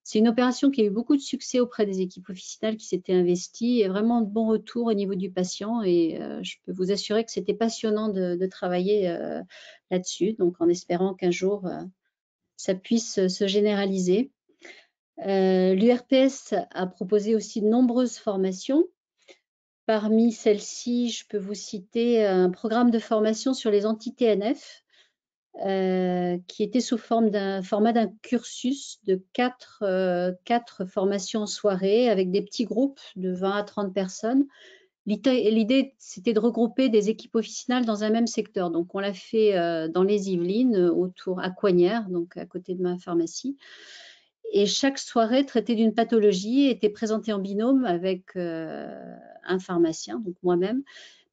C'est une opération qui a eu beaucoup de succès auprès des équipes officinales qui s'étaient investies et vraiment de bons retours au niveau du patient. Et je peux vous assurer que c'était passionnant de travailler là-dessus, donc en espérant qu'un jour ça puisse se généraliser. L'URPS a proposé aussi de nombreuses formations. Parmi celles-ci, je peux vous citer un programme de formation sur les anti-TNF qui était sous format d'un cursus de 4 formations en soirée avec des petits groupes de 20 à 30 personnes. L'idée, c'était de regrouper des équipes officinales dans un même secteur. Donc, on l'a fait dans les Yvelines, à Coignères, donc à côté de ma pharmacie. Et chaque soirée traitée d'une pathologie était présentée en binôme avec un pharmacien, donc moi-même,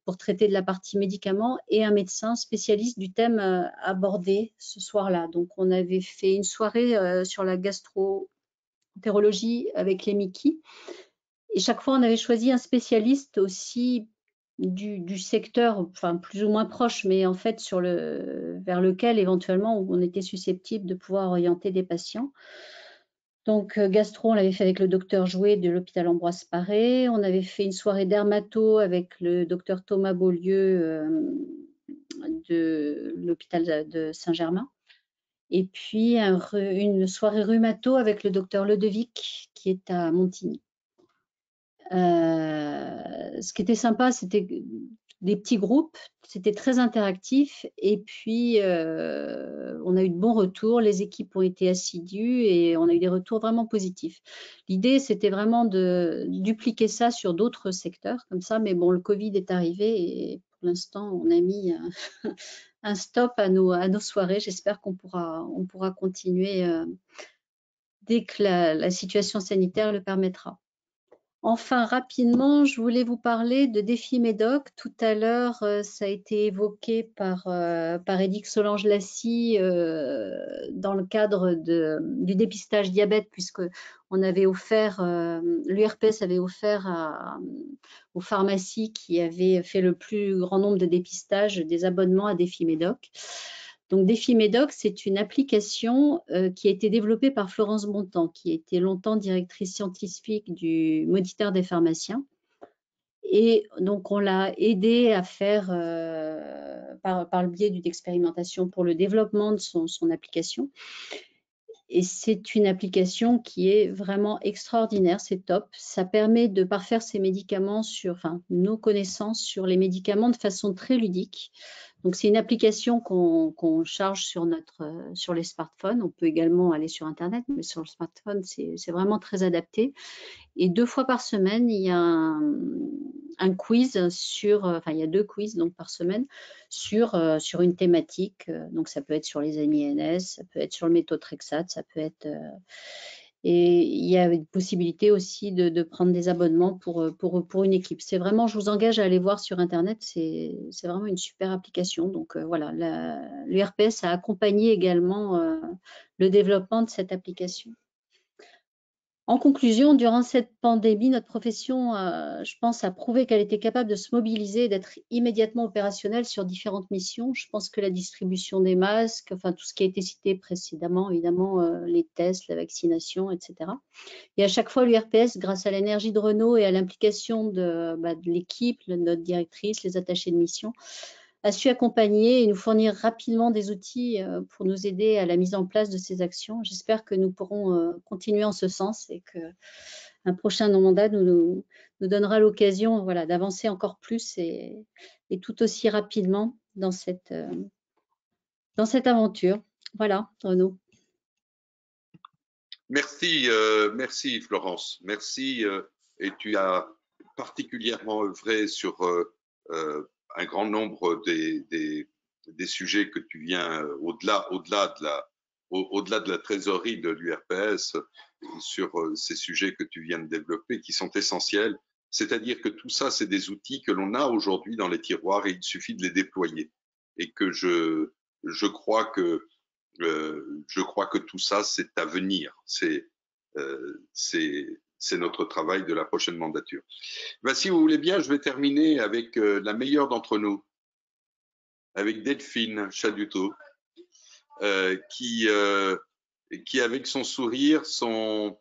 pour traiter de la partie médicaments et un médecin spécialiste du thème abordé ce soir-là. Donc, on avait fait une soirée sur la gastroentérologie avec les Mickey. Et chaque fois, on avait choisi un spécialiste aussi du secteur, enfin plus ou moins proche, mais en fait vers lequel éventuellement on était susceptible de pouvoir orienter des patients. Donc, gastro, on l'avait fait avec le docteur Jouet de l'hôpital Ambroise Paré. On avait fait une soirée dermato avec le docteur Thomas Beaulieu de l'hôpital de Saint-Germain. Et puis, une soirée rhumato avec le docteur Ledevic qui est à Montigny. Ce qui était sympa, c'était des petits groupes, c'était très interactif et puis on a eu de bons retours, les équipes ont été assidues et on a eu des retours vraiment positifs. L'idée, c'était vraiment de dupliquer ça sur d'autres secteurs comme ça, mais bon, le Covid est arrivé et pour l'instant, on a mis un stop à nos soirées. J'espère qu'on pourra continuer dès que la situation sanitaire le permettra. Enfin, rapidement, je voulais vous parler de Défi Médoc. Tout à l'heure, ça a été évoqué par Edith Solange-Lassy dans le cadre du dépistage diabète, puisque l'URPS avait offert aux pharmacies qui avaient fait le plus grand nombre de dépistages des abonnements à Défi Médoc. Donc, Défi Médoc, c'est une application qui a été développée par Florence Bontemps, qui a été longtemps directrice scientifique du Moniteur des pharmaciens. Et donc, on l'a aidée à faire, par le biais d'une expérimentation pour le développement de son application. Et c'est une application qui est vraiment extraordinaire, c'est top. Ça permet de parfaire nos connaissances sur les médicaments de façon très ludique. Donc, c'est une application qu'on charge sur les smartphones. On peut également aller sur Internet, mais sur le smartphone, c'est vraiment très adapté. Et 2 fois par semaine, il y a un quiz il y a 2 quiz donc, par semaine sur une thématique. Donc, ça peut être sur les AMI-NS, ça peut être sur le méthotrexate, ça peut être... et il y a une possibilité aussi de prendre des abonnements pour une équipe. C'est vraiment, je vous engage à aller voir sur Internet, c'est vraiment une super application. Donc voilà, l'URPS a accompagné également le développement de cette application. En conclusion, durant cette pandémie, notre profession, je pense, a prouvé qu'elle était capable de se mobiliser et d'être immédiatement opérationnelle sur différentes missions. Je pense que la distribution des masques, enfin tout ce qui a été cité précédemment, évidemment, les tests, la vaccination, etc. Et à chaque fois, l'URPS, grâce à l'énergie de Renaud et à l'implication de l'équipe, notre directrice, les attachés de mission, a su accompagner et nous fournir rapidement des outils pour nous aider à la mise en place de ces actions. J'espère que nous pourrons continuer en ce sens et qu'un prochain mandat nous donnera l'occasion, voilà, d'avancer encore plus et tout aussi rapidement dans cette aventure. Voilà, Renaud. Merci, merci Florence, merci. Et tu as particulièrement œuvré sur un grand nombre des sujets que tu viens au-delà de la trésorerie de l'URPS, sur ces sujets que tu viens de développer qui sont essentiels. C'est-à-dire que tout ça, c'est des outils que l'on a aujourd'hui dans les tiroirs et il suffit de les déployer. Et que je crois que tout ça, c'est à venir. C'est notre travail de la prochaine mandature. Ben, si vous voulez bien, je vais terminer avec la meilleure d'entre nous, avec Delphine Chaduto, qui avec son sourire, son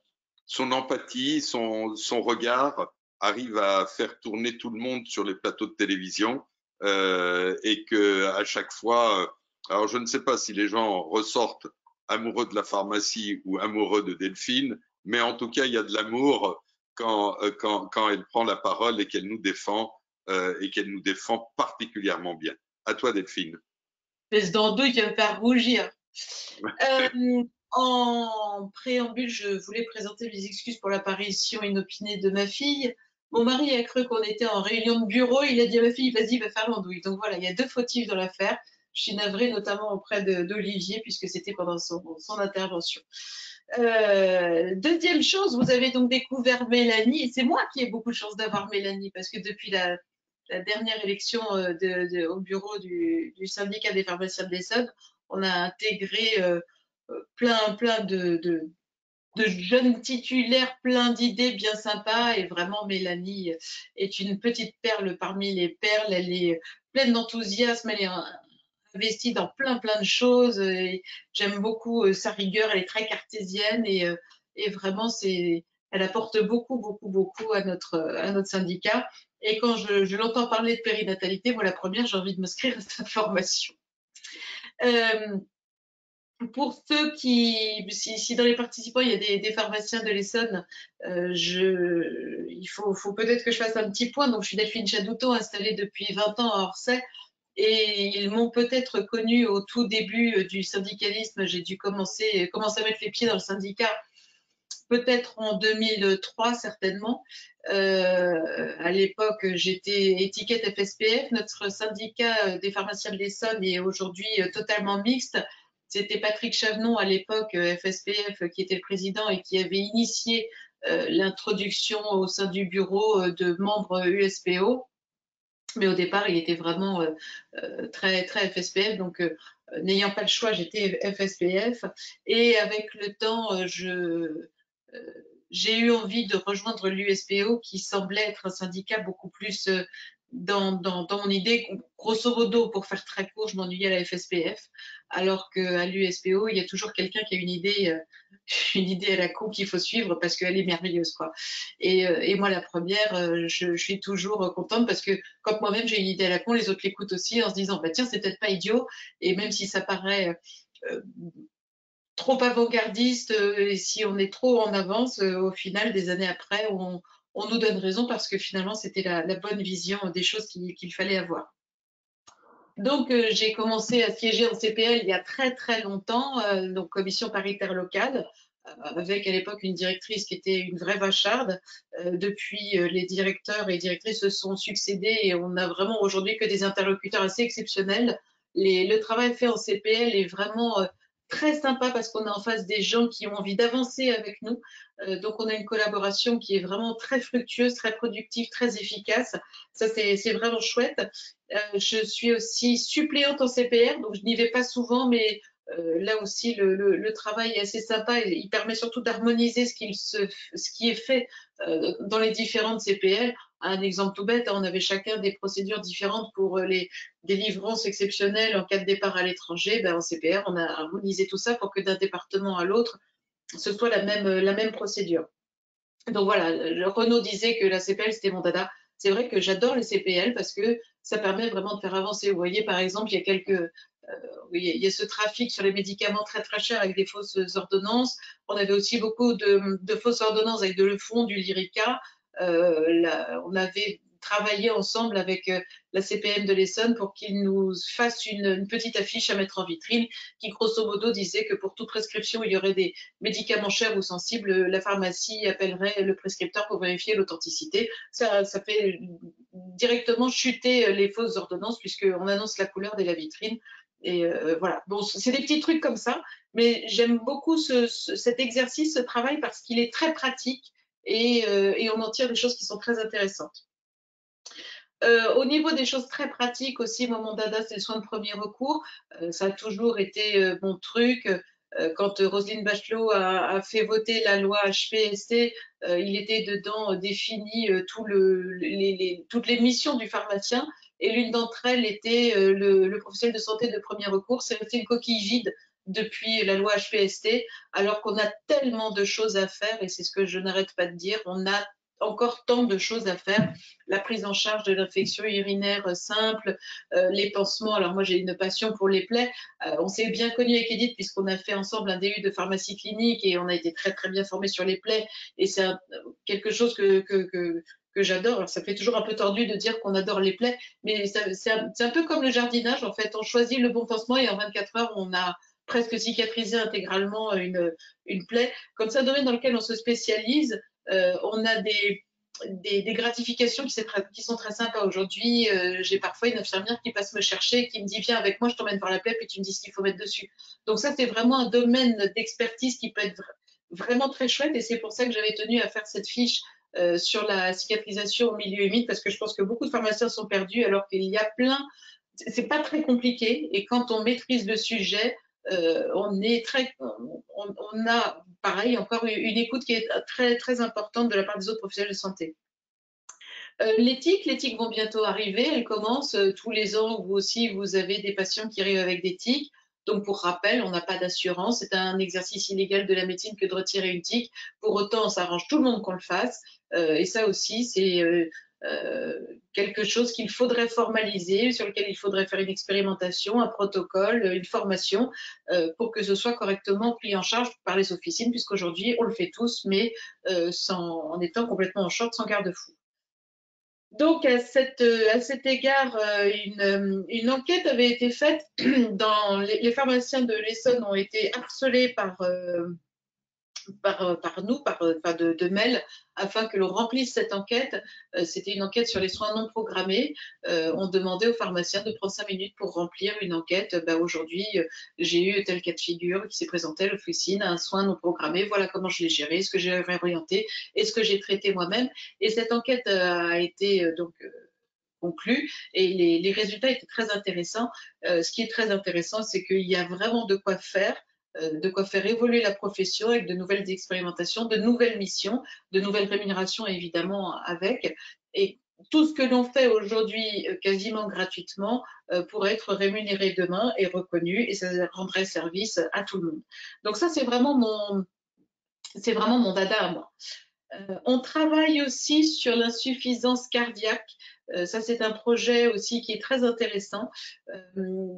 empathie, son regard, arrive à faire tourner tout le monde sur les plateaux de télévision et que à chaque fois, alors je ne sais pas si les gens ressortent amoureux de la pharmacie ou amoureux de Delphine, mais en tout cas, il y a de l'amour quand elle prend la parole et qu'elle nous défend particulièrement bien. À toi, Delphine. Espèce d'andouille qui va me faire rougir. En préambule, je voulais présenter mes excuses pour l'apparition inopinée de ma fille. Mon mari a cru qu'on était en réunion de bureau. Il a dit à ma fille, vas-y, va faire l'andouille. Donc voilà, il y a deux fautifs dans l'affaire. Je suis navrée notamment auprès d'Olivier puisque c'était pendant son intervention. Deuxième chose, vous avez donc découvert Mélanie. Et c'est moi qui ai beaucoup de chance d'avoir Mélanie parce que depuis la dernière élection au bureau du syndicat des pharmaciens de l'Essonne, on a intégré plein de jeunes titulaires, plein d'idées bien sympas. Et vraiment, Mélanie est une petite perle parmi les perles. Elle est pleine d'enthousiasme, elle est investie dans plein de choses. J'aime beaucoup sa rigueur, elle est très cartésienne et vraiment, elle apporte beaucoup à notre syndicat. Et quand je l'entends parler de périnatalité, moi, la première, j'ai envie de m'inscrire à cette formation. Pour ceux si dans les participants, il y a des pharmaciens de l'Essonne, il faut peut-être que je fasse un petit point. Donc, je suis Delphine Chaduto, installée depuis 20 ans à Orsay. Et ils m'ont peut-être connue au tout début du syndicalisme. J'ai dû commencer à mettre les pieds dans le syndicat peut-être en 2003 certainement. À l'époque, j'étais étiquette FSPF. Notre syndicat des pharmaciens de l'Essonne est aujourd'hui totalement mixte. C'était Patrick Chavenon à l'époque, FSPF, qui était le président et qui avait initié l'introduction au sein du bureau de membres USPO. Mais au départ, il était vraiment très FSPF. Donc, n'ayant pas le choix, j'étais FSPF. Et avec le temps, j'ai eu envie de rejoindre l'USPO, qui semblait être un syndicat beaucoup plus dans mon idée. Grosso modo, pour faire très court, je m'ennuyais à la FSPF, alors qu'à l'USPO, il y a toujours quelqu'un qui a une idée à la con qu'il faut suivre parce qu'elle est merveilleuse, quoi. Et moi, la première, je suis toujours contente parce que quand moi-même j'ai une idée à la con, les autres l'écoutent aussi en se disant, bah tiens, c'est peut-être pas idiot. Et même si ça paraît trop avant-gardiste, et si on est trop en avance, au final, des années après, on nous donne raison parce que finalement, c'était la bonne vision des choses qu'il fallait avoir. Donc, j'ai commencé à siéger en CPL il y a très longtemps, donc commission paritaire locale, avec à l'époque une directrice qui était une vraie vacharde. Depuis, les directeurs et directrices se sont succédés et on a vraiment aujourd'hui que des interlocuteurs assez exceptionnels. Le travail fait en CPL est vraiment très sympa parce qu'on a en face des gens qui ont envie d'avancer avec nous. Donc, on a une collaboration qui est vraiment très fructueuse, très productive, très efficace. Ça, c'est vraiment chouette. Je suis aussi suppléante en CPR, donc je n'y vais pas souvent, mais là aussi, le travail est assez sympa et il permet surtout d'harmoniser ce qui est fait dans les différentes CPL. Un exemple tout bête, on avait chacun des procédures différentes pour les délivrances exceptionnelles en cas de départ à l'étranger. En CPR, on a harmonisé tout ça pour que d'un département à l'autre, ce soit la même procédure. Donc voilà, Renaud disait que la CPL, c'était mon dada. C'est vrai que j'adore les CPL parce que ça permet vraiment de faire avancer. Vous voyez, par exemple, il y a ce trafic sur les médicaments très très chers avec des fausses ordonnances. On avait aussi beaucoup de fausses ordonnances avec de le fond, du Lyrica. On avait travaillé ensemble avec la CPM de l'Essonne pour qu'ils nous fassent une petite affiche à mettre en vitrine qui, grosso modo, disait que pour toute prescription, il y aurait des médicaments chers ou sensibles, la pharmacie appellerait le prescripteur pour vérifier l'authenticité. Ça fait directement chuter les fausses ordonnances puisqu'on annonce la couleur dès la vitrine. Et voilà, bon, c'est des petits trucs comme ça, mais j'aime beaucoup cet exercice, ce travail, parce qu'il est très pratique et on en tire des choses qui sont très intéressantes. Au niveau des choses très pratiques aussi, moi, mon dada, c'est le soin de premier recours. Ça a toujours été mon truc. Quand Roselyne Bachelot a fait voter la loi HPST, il était dedans défini toutes les missions du pharmacien. Et l'une d'entre elles était le professionnel de santé de premier recours. C'est resté une coquille vide depuis la loi HPST, alors qu'on a tellement de choses à faire, et c'est ce que je n'arrête pas de dire, on a encore tant de choses à faire. La prise en charge de l'infection urinaire simple, les pansements. Alors moi, j'ai une passion pour les plaies. On s'est bien connus avec Edith puisqu'on a fait ensemble un DU de pharmacie clinique et on a été très très bien formés sur les plaies. Et c'est quelque chose que j'adore. Alors, ça fait toujours un peu tordu de dire qu'on adore les plaies, mais c'est un peu comme le jardinage. En fait, on choisit le bon pansement et en 24 heures, on a presque cicatrisé intégralement une plaie. Comme c'est un domaine dans lequel on se spécialise, on a des gratifications qui sont très sympas. Aujourd'hui, j'ai parfois une infirmière qui passe me chercher, qui me dit viens avec moi, je t'emmène voir la plaie, puis tu me dis ce qu'il faut mettre dessus. Donc ça, c'est vraiment un domaine d'expertise qui peut être vraiment très chouette, et c'est pour ça que j'avais tenu à faire cette fiche sur la cicatrisation au milieu humide, parce que je pense que beaucoup de pharmaciens sont perdus, alors qu'il y a plein. C'est pas très compliqué, et quand on maîtrise le sujet, on a pareil encore une écoute qui est très très importante de la part des autres professionnels de santé. Les tiques vont bientôt arriver, elles commencent tous les ans. Vous aussi, vous avez des patients qui arrivent avec des tiques. Donc, pour rappel, on n'a pas d'assurance. C'est un exercice illégal de la médecine que de retirer une tique. Pour autant, ça arrange tout le monde qu'on le fasse. Et ça aussi, c'est quelque chose qu'il faudrait formaliser, sur lequel il faudrait faire une expérimentation, un protocole, une formation, pour que ce soit correctement pris en charge par les officines, puisqu'aujourd'hui, on le fait tous, mais en étant complètement en short, sans garde-fou. Donc, à cet égard, une enquête avait été faite. Les pharmaciens de l'Essonne ont été harcelés par nous, de mail, afin que l'on remplisse cette enquête. C'était une enquête sur les soins non programmés. On demandait aux pharmaciens de prendre 5 minutes pour remplir une enquête. Aujourd'hui, j'ai eu tel cas de figure qui s'est présenté à l'officine, un soin non programmé. Voilà comment je l'ai géré, ce que j'ai réorienté et ce que j'ai traité moi-même. Et cette enquête a été conclue, et les résultats étaient très intéressants. Ce qui est très intéressant, c'est qu'il y a vraiment de quoi faire évoluer la profession avec de nouvelles expérimentations, de nouvelles missions, de nouvelles rémunérations évidemment avec. Et tout ce que l'on fait aujourd'hui quasiment gratuitement pourrait être rémunéré demain et reconnu, et ça rendrait service à tout le monde. Donc ça, c'est vraiment mon dada à moi. On travaille aussi sur l'insuffisance cardiaque. Ça, c'est un projet aussi qui est très intéressant.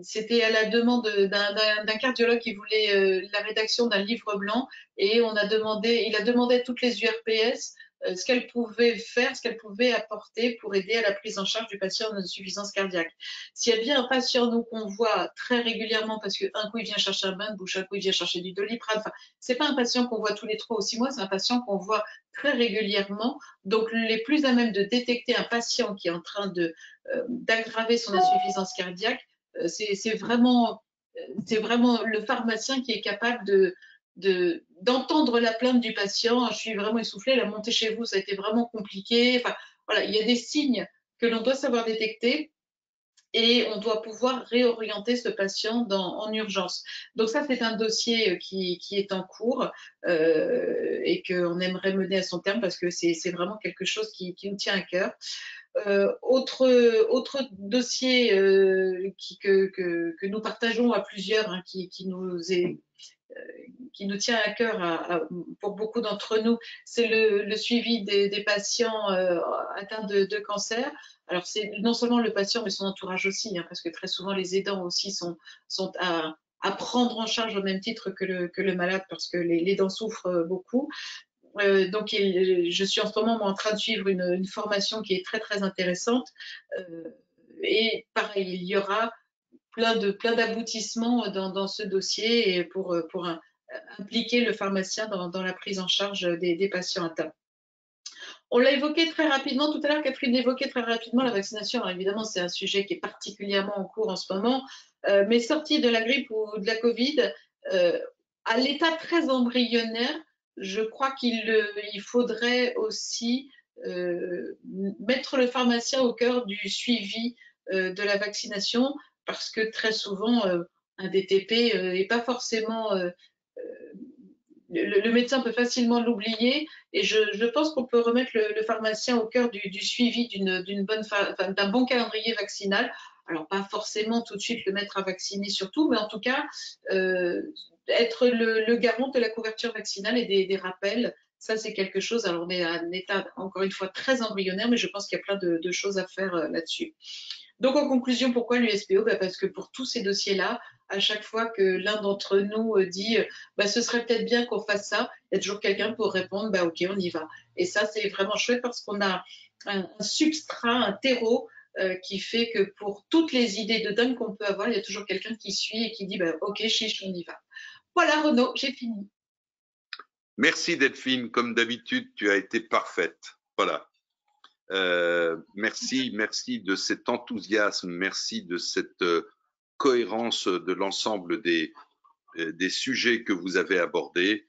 C'était à la demande d'un cardiologue qui voulait la rédaction d'un livre blanc, et il a demandé à toutes les URPS ce qu'elles pouvaient faire, ce qu'elles pouvaient apporter pour aider à la prise en charge du patient en insuffisance cardiaque. S'il y a bien un patient, nous, qu'on voit très régulièrement, parce qu'un coup il vient chercher un bain de bouche, un coup il vient chercher du Doliprane, enfin, c'est pas un patient qu'on voit tous les 3 ou 6 mois, c'est un patient qu'on voit très régulièrement. Donc, les plus à même de détecter un patient qui est en train d'aggraver son insuffisance cardiaque, c'est vraiment le pharmacien qui est capable d'entendre la plainte du patient. Je suis vraiment essoufflée, la montée chez vous, ça a été vraiment compliqué. Enfin, voilà, il y a des signes que l'on doit savoir détecter. et on doit pouvoir réorienter ce patient en urgence. Donc ça, c'est un dossier qui est en cours et qu'on aimerait mener à son terme parce que c'est vraiment quelque chose qui nous tient à cœur. Autre dossier que nous partageons à plusieurs, hein, qui nous tient à cœur pour beaucoup d'entre nous, c'est le suivi des patients atteints de cancer. Alors c'est non seulement le patient, mais son entourage aussi, hein, parce que très souvent les aidants aussi sont à prendre en charge au même titre que le malade, parce que les aidants souffrent beaucoup. Donc, je suis en ce moment en train de suivre une formation qui est très, très intéressante. Et pareil, il y aura plein d'aboutissements dans ce dossier et pour impliquer le pharmacien dans la prise en charge des patients atteints. On l'a évoqué très rapidement tout à l'heure, Catherine évoquait très rapidement la vaccination. Alors évidemment, c'est un sujet qui est particulièrement en cours en ce moment, mais sorti de la grippe ou de la Covid, à l'état très embryonnaire, je crois qu'il faudrait aussi mettre le pharmacien au cœur du suivi de la vaccination, parce que très souvent, un DTP n'est pas forcément... le médecin peut facilement l'oublier, et je pense qu'on peut remettre le pharmacien au cœur du suivi d'un bon calendrier vaccinal. Alors pas forcément tout de suite le mettre à vacciner surtout, mais en tout cas être le garant de la couverture vaccinale et des rappels. Ça, c'est quelque chose. Alors on est à un état encore une fois très embryonnaire, mais je pense qu'il y a plein de choses à faire là-dessus. Donc en conclusion, pourquoi l'USPO? Parce que pour tous ces dossiers-là, à chaque fois que l'un d'entre nous dit ce serait peut-être bien qu'on fasse ça, il y a toujours quelqu'un pour répondre ok, on y va. Et ça, c'est vraiment chouette parce qu'on a un substrat, un terreau qui fait que pour toutes les idées de dingue qu'on peut avoir, il y a toujours quelqu'un qui suit et qui dit ok, chiche, on y va. Voilà, Renaud, j'ai fini. Merci Delphine, comme d'habitude, tu as été parfaite. Voilà. Merci de cet enthousiasme, merci de cette cohérence de l'ensemble des sujets que vous avez abordés,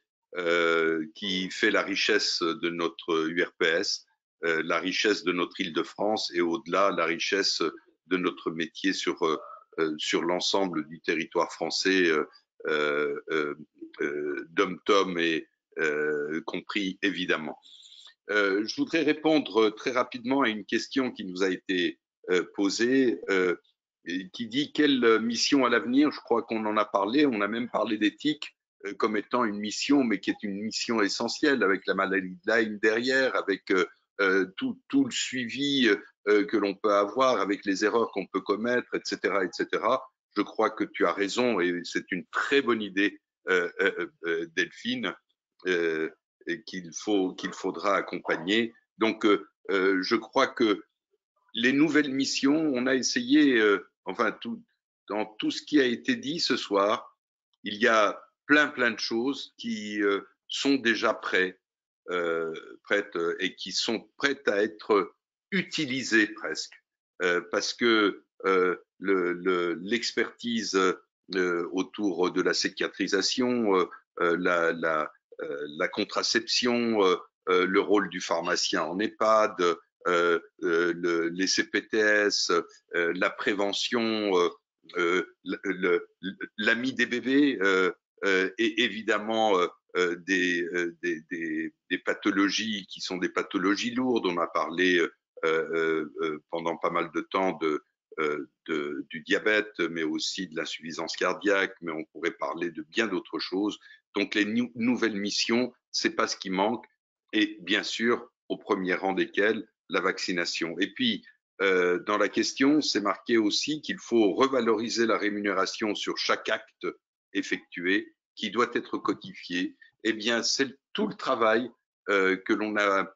qui fait la richesse de notre URPS, la richesse de notre Île-de-France et au-delà la richesse de notre métier sur l'ensemble du territoire français, dom-tom et compris évidemment. Je voudrais répondre très rapidement à une question qui nous a été posée, qui dit quelle mission à l'avenir. Je crois qu'on en a parlé, on a même parlé d'éthique comme étant une mission, mais qui est une mission essentielle, avec la maladie de Lyme derrière, avec tout le suivi que l'on peut avoir, avec les erreurs qu'on peut commettre, etc., etc. Je crois que tu as raison et c'est une très bonne idée, Delphine. Qu'il faudra accompagner. Donc, je crois que les nouvelles missions, on a essayé, dans tout ce qui a été dit ce soir, il y a plein de choses qui sont déjà prêtes et qui sont prêtes à être utilisées presque, parce que l'expertise autour de la psychiatrisation, la contraception, le rôle du pharmacien en EHPAD, les CPTS, la prévention, l'AMI des bébés, et évidemment des pathologies qui sont des pathologies lourdes. On a parlé pendant pas mal de temps du diabète, mais aussi de l'insuffisance cardiaque, mais on pourrait parler de bien d'autres choses. Donc les nouvelles missions, c'est pas ce qui manque, et bien sûr, au premier rang desquelles, la vaccination. Et puis, dans la question, c'est marqué aussi qu'il faut revaloriser la rémunération sur chaque acte effectué, qui doit être codifié. Eh bien, c'est tout le travail que l'on a,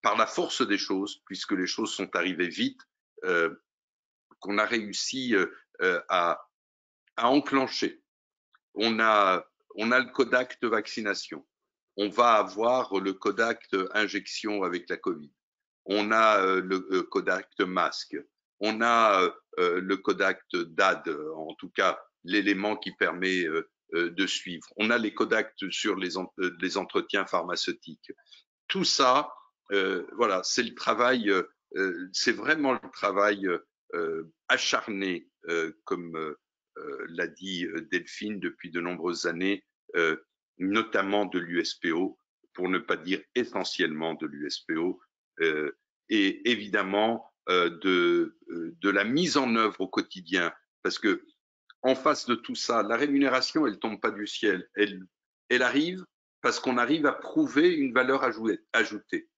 par la force des choses, puisque les choses sont arrivées vite, qu'on a réussi à enclencher. On a le Kodak de vaccination. On va avoir le Kodak injection avec la Covid. On a le Kodak masque. On a le Kodak DAD, en tout cas l'élément qui permet de suivre. On a les Kodak sur les entretiens pharmaceutiques. Tout ça, voilà, c'est le travail, c'est vraiment le travail acharné, comme l'a dit Delphine, depuis de nombreuses années, notamment de l'USPO, pour ne pas dire essentiellement de l'USPO, et évidemment de la mise en œuvre au quotidien, parce que en face de tout ça, la rémunération, elle tombe pas du ciel, elle arrive parce qu'on arrive à prouver une valeur ajoutée.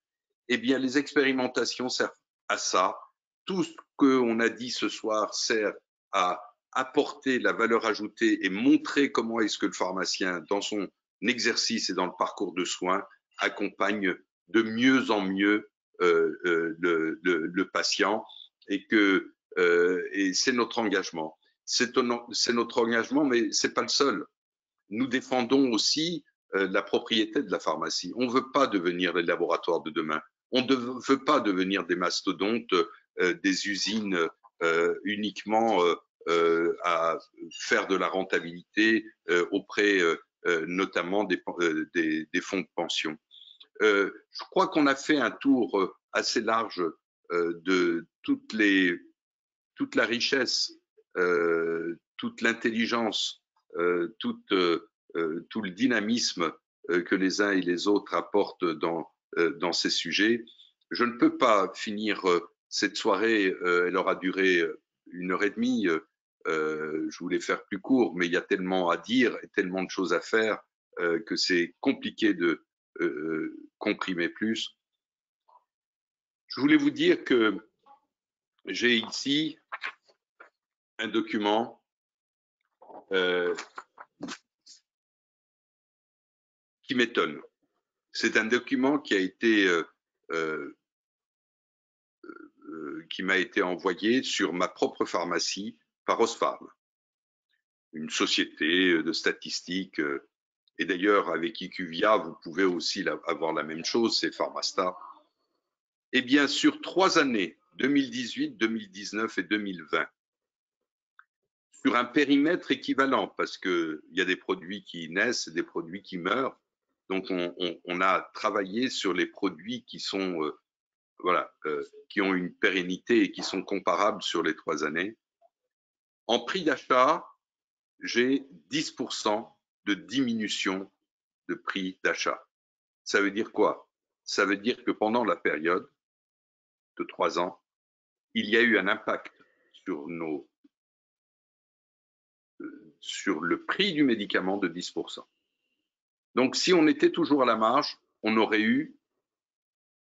Eh bien, les expérimentations servent à ça. Tout ce qu'on a dit ce soir sert à apporter la valeur ajoutée et montrer comment est-ce que le pharmacien, dans son exercice et dans le parcours de soins, accompagne de mieux en mieux le patient, et c'est notre engagement. C'est notre engagement, mais c'est pas le seul. Nous défendons aussi la propriété de la pharmacie. On ne veut pas devenir les laboratoires de demain. On ne veut pas devenir des mastodontes, des usines uniquement à faire de la rentabilité auprès notamment des fonds de pension. Je crois qu'on a fait un tour assez large de toute la richesse, toute l'intelligence, tout le dynamisme que les uns et les autres apportent dans ces sujets. Je ne peux pas finir cette soirée, elle aura duré 1h30. Je voulais faire plus court, mais il y a tellement à dire et tellement de choses à faire que c'est compliqué de comprimer plus. Je voulais vous dire que j'ai ici un document qui m'étonne. C'est un document qui a été qui m'a été envoyé sur ma propre pharmacie par Ospharm, une société de statistiques. Et d'ailleurs, avec IQVIA, vous pouvez aussi avoir la même chose, c'est Pharmastar. Eh bien, sur 3 années, 2018, 2019 et 2020, sur un périmètre équivalent, parce qu'il y a des produits qui naissent et des produits qui meurent. Donc, on a travaillé sur les produits qui sont, qui ont une pérennité et qui sont comparables sur les 3 années. En prix d'achat, j'ai 10% de diminution de prix d'achat. Ça veut dire quoi? Ça veut dire que pendant la période de 3 ans, il y a eu un impact sur le prix du médicament de 10%. Donc, si on était toujours à la marge, on aurait eu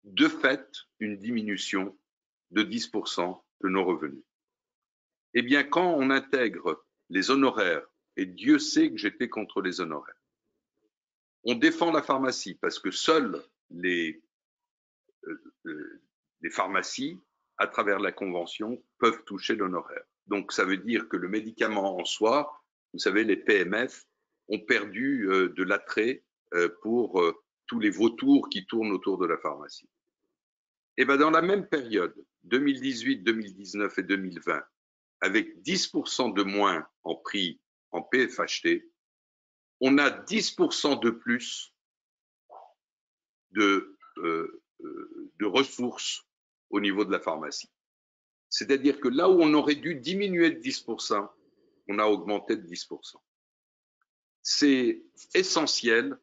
de fait une diminution de 10% de nos revenus. Eh bien, quand on intègre les honoraires, et Dieu sait que j'étais contre les honoraires, on défend la pharmacie parce que seules les pharmacies, à travers la convention, peuvent toucher l'honoraire. Donc, ça veut dire que le médicament en soi, vous savez, les PMF, ont perdu de l'attrait pour tous les vautours qui tournent autour de la pharmacie. Et bien, dans la même période, 2018, 2019 et 2020, avec 10% de moins en prix en PFHT, on a 10% de plus de ressources au niveau de la pharmacie. C'est-à-dire que là où on aurait dû diminuer de 10%, on a augmenté de 10%. C'est essentiel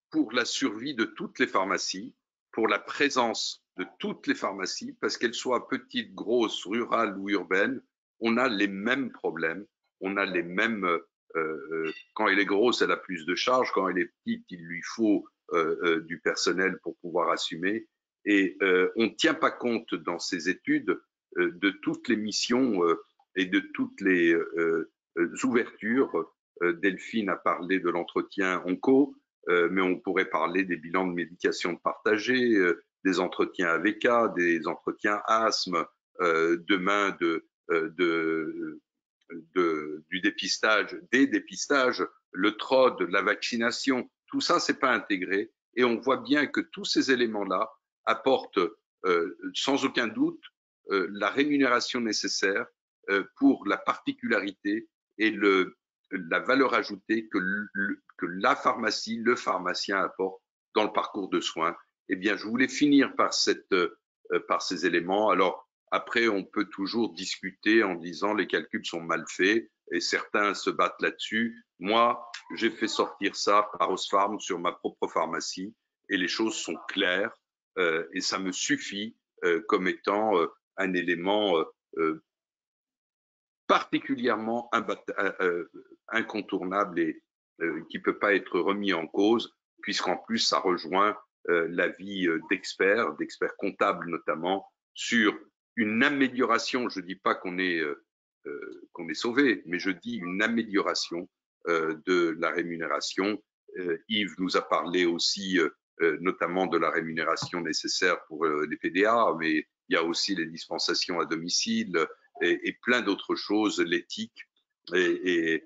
pour la survie de toutes les pharmacies, pour la présence de toutes les pharmacies, parce qu'elles soient petites, grosses, rurales ou urbaines, on a les mêmes problèmes, on a les mêmes… quand elle est grosse, elle a plus de charges, quand elle est petite, il lui faut du personnel pour pouvoir assumer. Et on ne tient pas compte dans ces études de toutes les missions et de toutes les ouvertures. Delphine a parlé de l'entretien onco, mais on pourrait parler des bilans de médication partagés, des entretiens AVK, des entretiens asthme, demain du dépistage, des dépistages, le TROD, la vaccination. Tout ça, c'est pas intégré. Et on voit bien que tous ces éléments-là apportent sans aucun doute la rémunération nécessaire pour la particularité et la valeur ajoutée que la pharmacie, le pharmacien apporte dans le parcours de soins. Eh bien, je voulais finir par ces éléments. Alors, Après, on peut toujours discuter en disant les calculs sont mal faits et certains se battent là-dessus. Moi, j'ai fait sortir ça par Osfarm sur ma propre pharmacie et les choses sont claires et ça me suffit comme étant un élément particulièrement incontournable et qui ne peut pas être remis en cause, puisqu'en plus, ça rejoint l'avis d'experts comptables notamment, sur une amélioration. Je ne dis pas qu'on est sauvé, mais je dis une amélioration de la rémunération. Yves nous a parlé aussi notamment de la rémunération nécessaire pour les PDA, mais il y a aussi les dispensations à domicile et plein d'autres choses, l'éthique et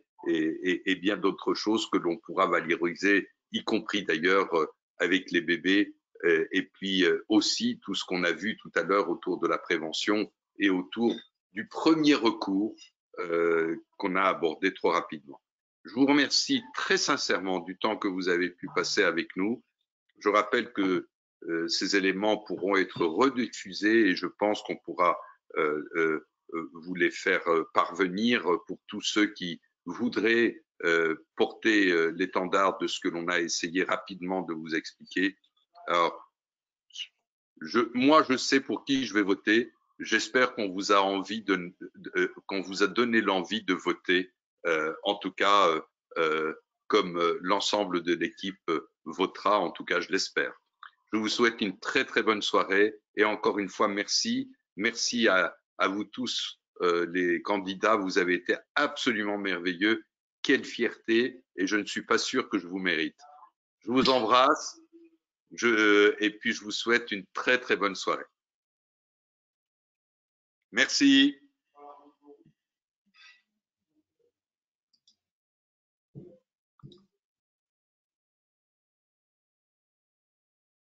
bien d'autres choses que l'on pourra valoriser, y compris d'ailleurs avec les bébés, et puis aussi tout ce qu'on a vu tout à l'heure autour de la prévention et autour du premier recours qu'on a abordé trop rapidement. Je vous remercie très sincèrement du temps que vous avez pu passer avec nous. Je rappelle que ces éléments pourront être rediffusés et je pense qu'on pourra vous les faire parvenir pour tous ceux qui voudraient porter l'étendard de ce que l'on a essayé rapidement de vous expliquer. Alors, moi, je sais pour qui je vais voter. J'espère qu'on vous a qu'on vous a donné l'envie de voter, en tout cas, comme l'ensemble de l'équipe votera, en tout cas, je l'espère. Je vous souhaite une très, très bonne soirée et encore une fois, merci. Merci à vous tous, les candidats. Vous avez été absolument merveilleux. Quelle fierté et je ne suis pas sûr que je vous mérite. Je vous embrasse. Et puis, je vous souhaite une très, très bonne soirée. Merci.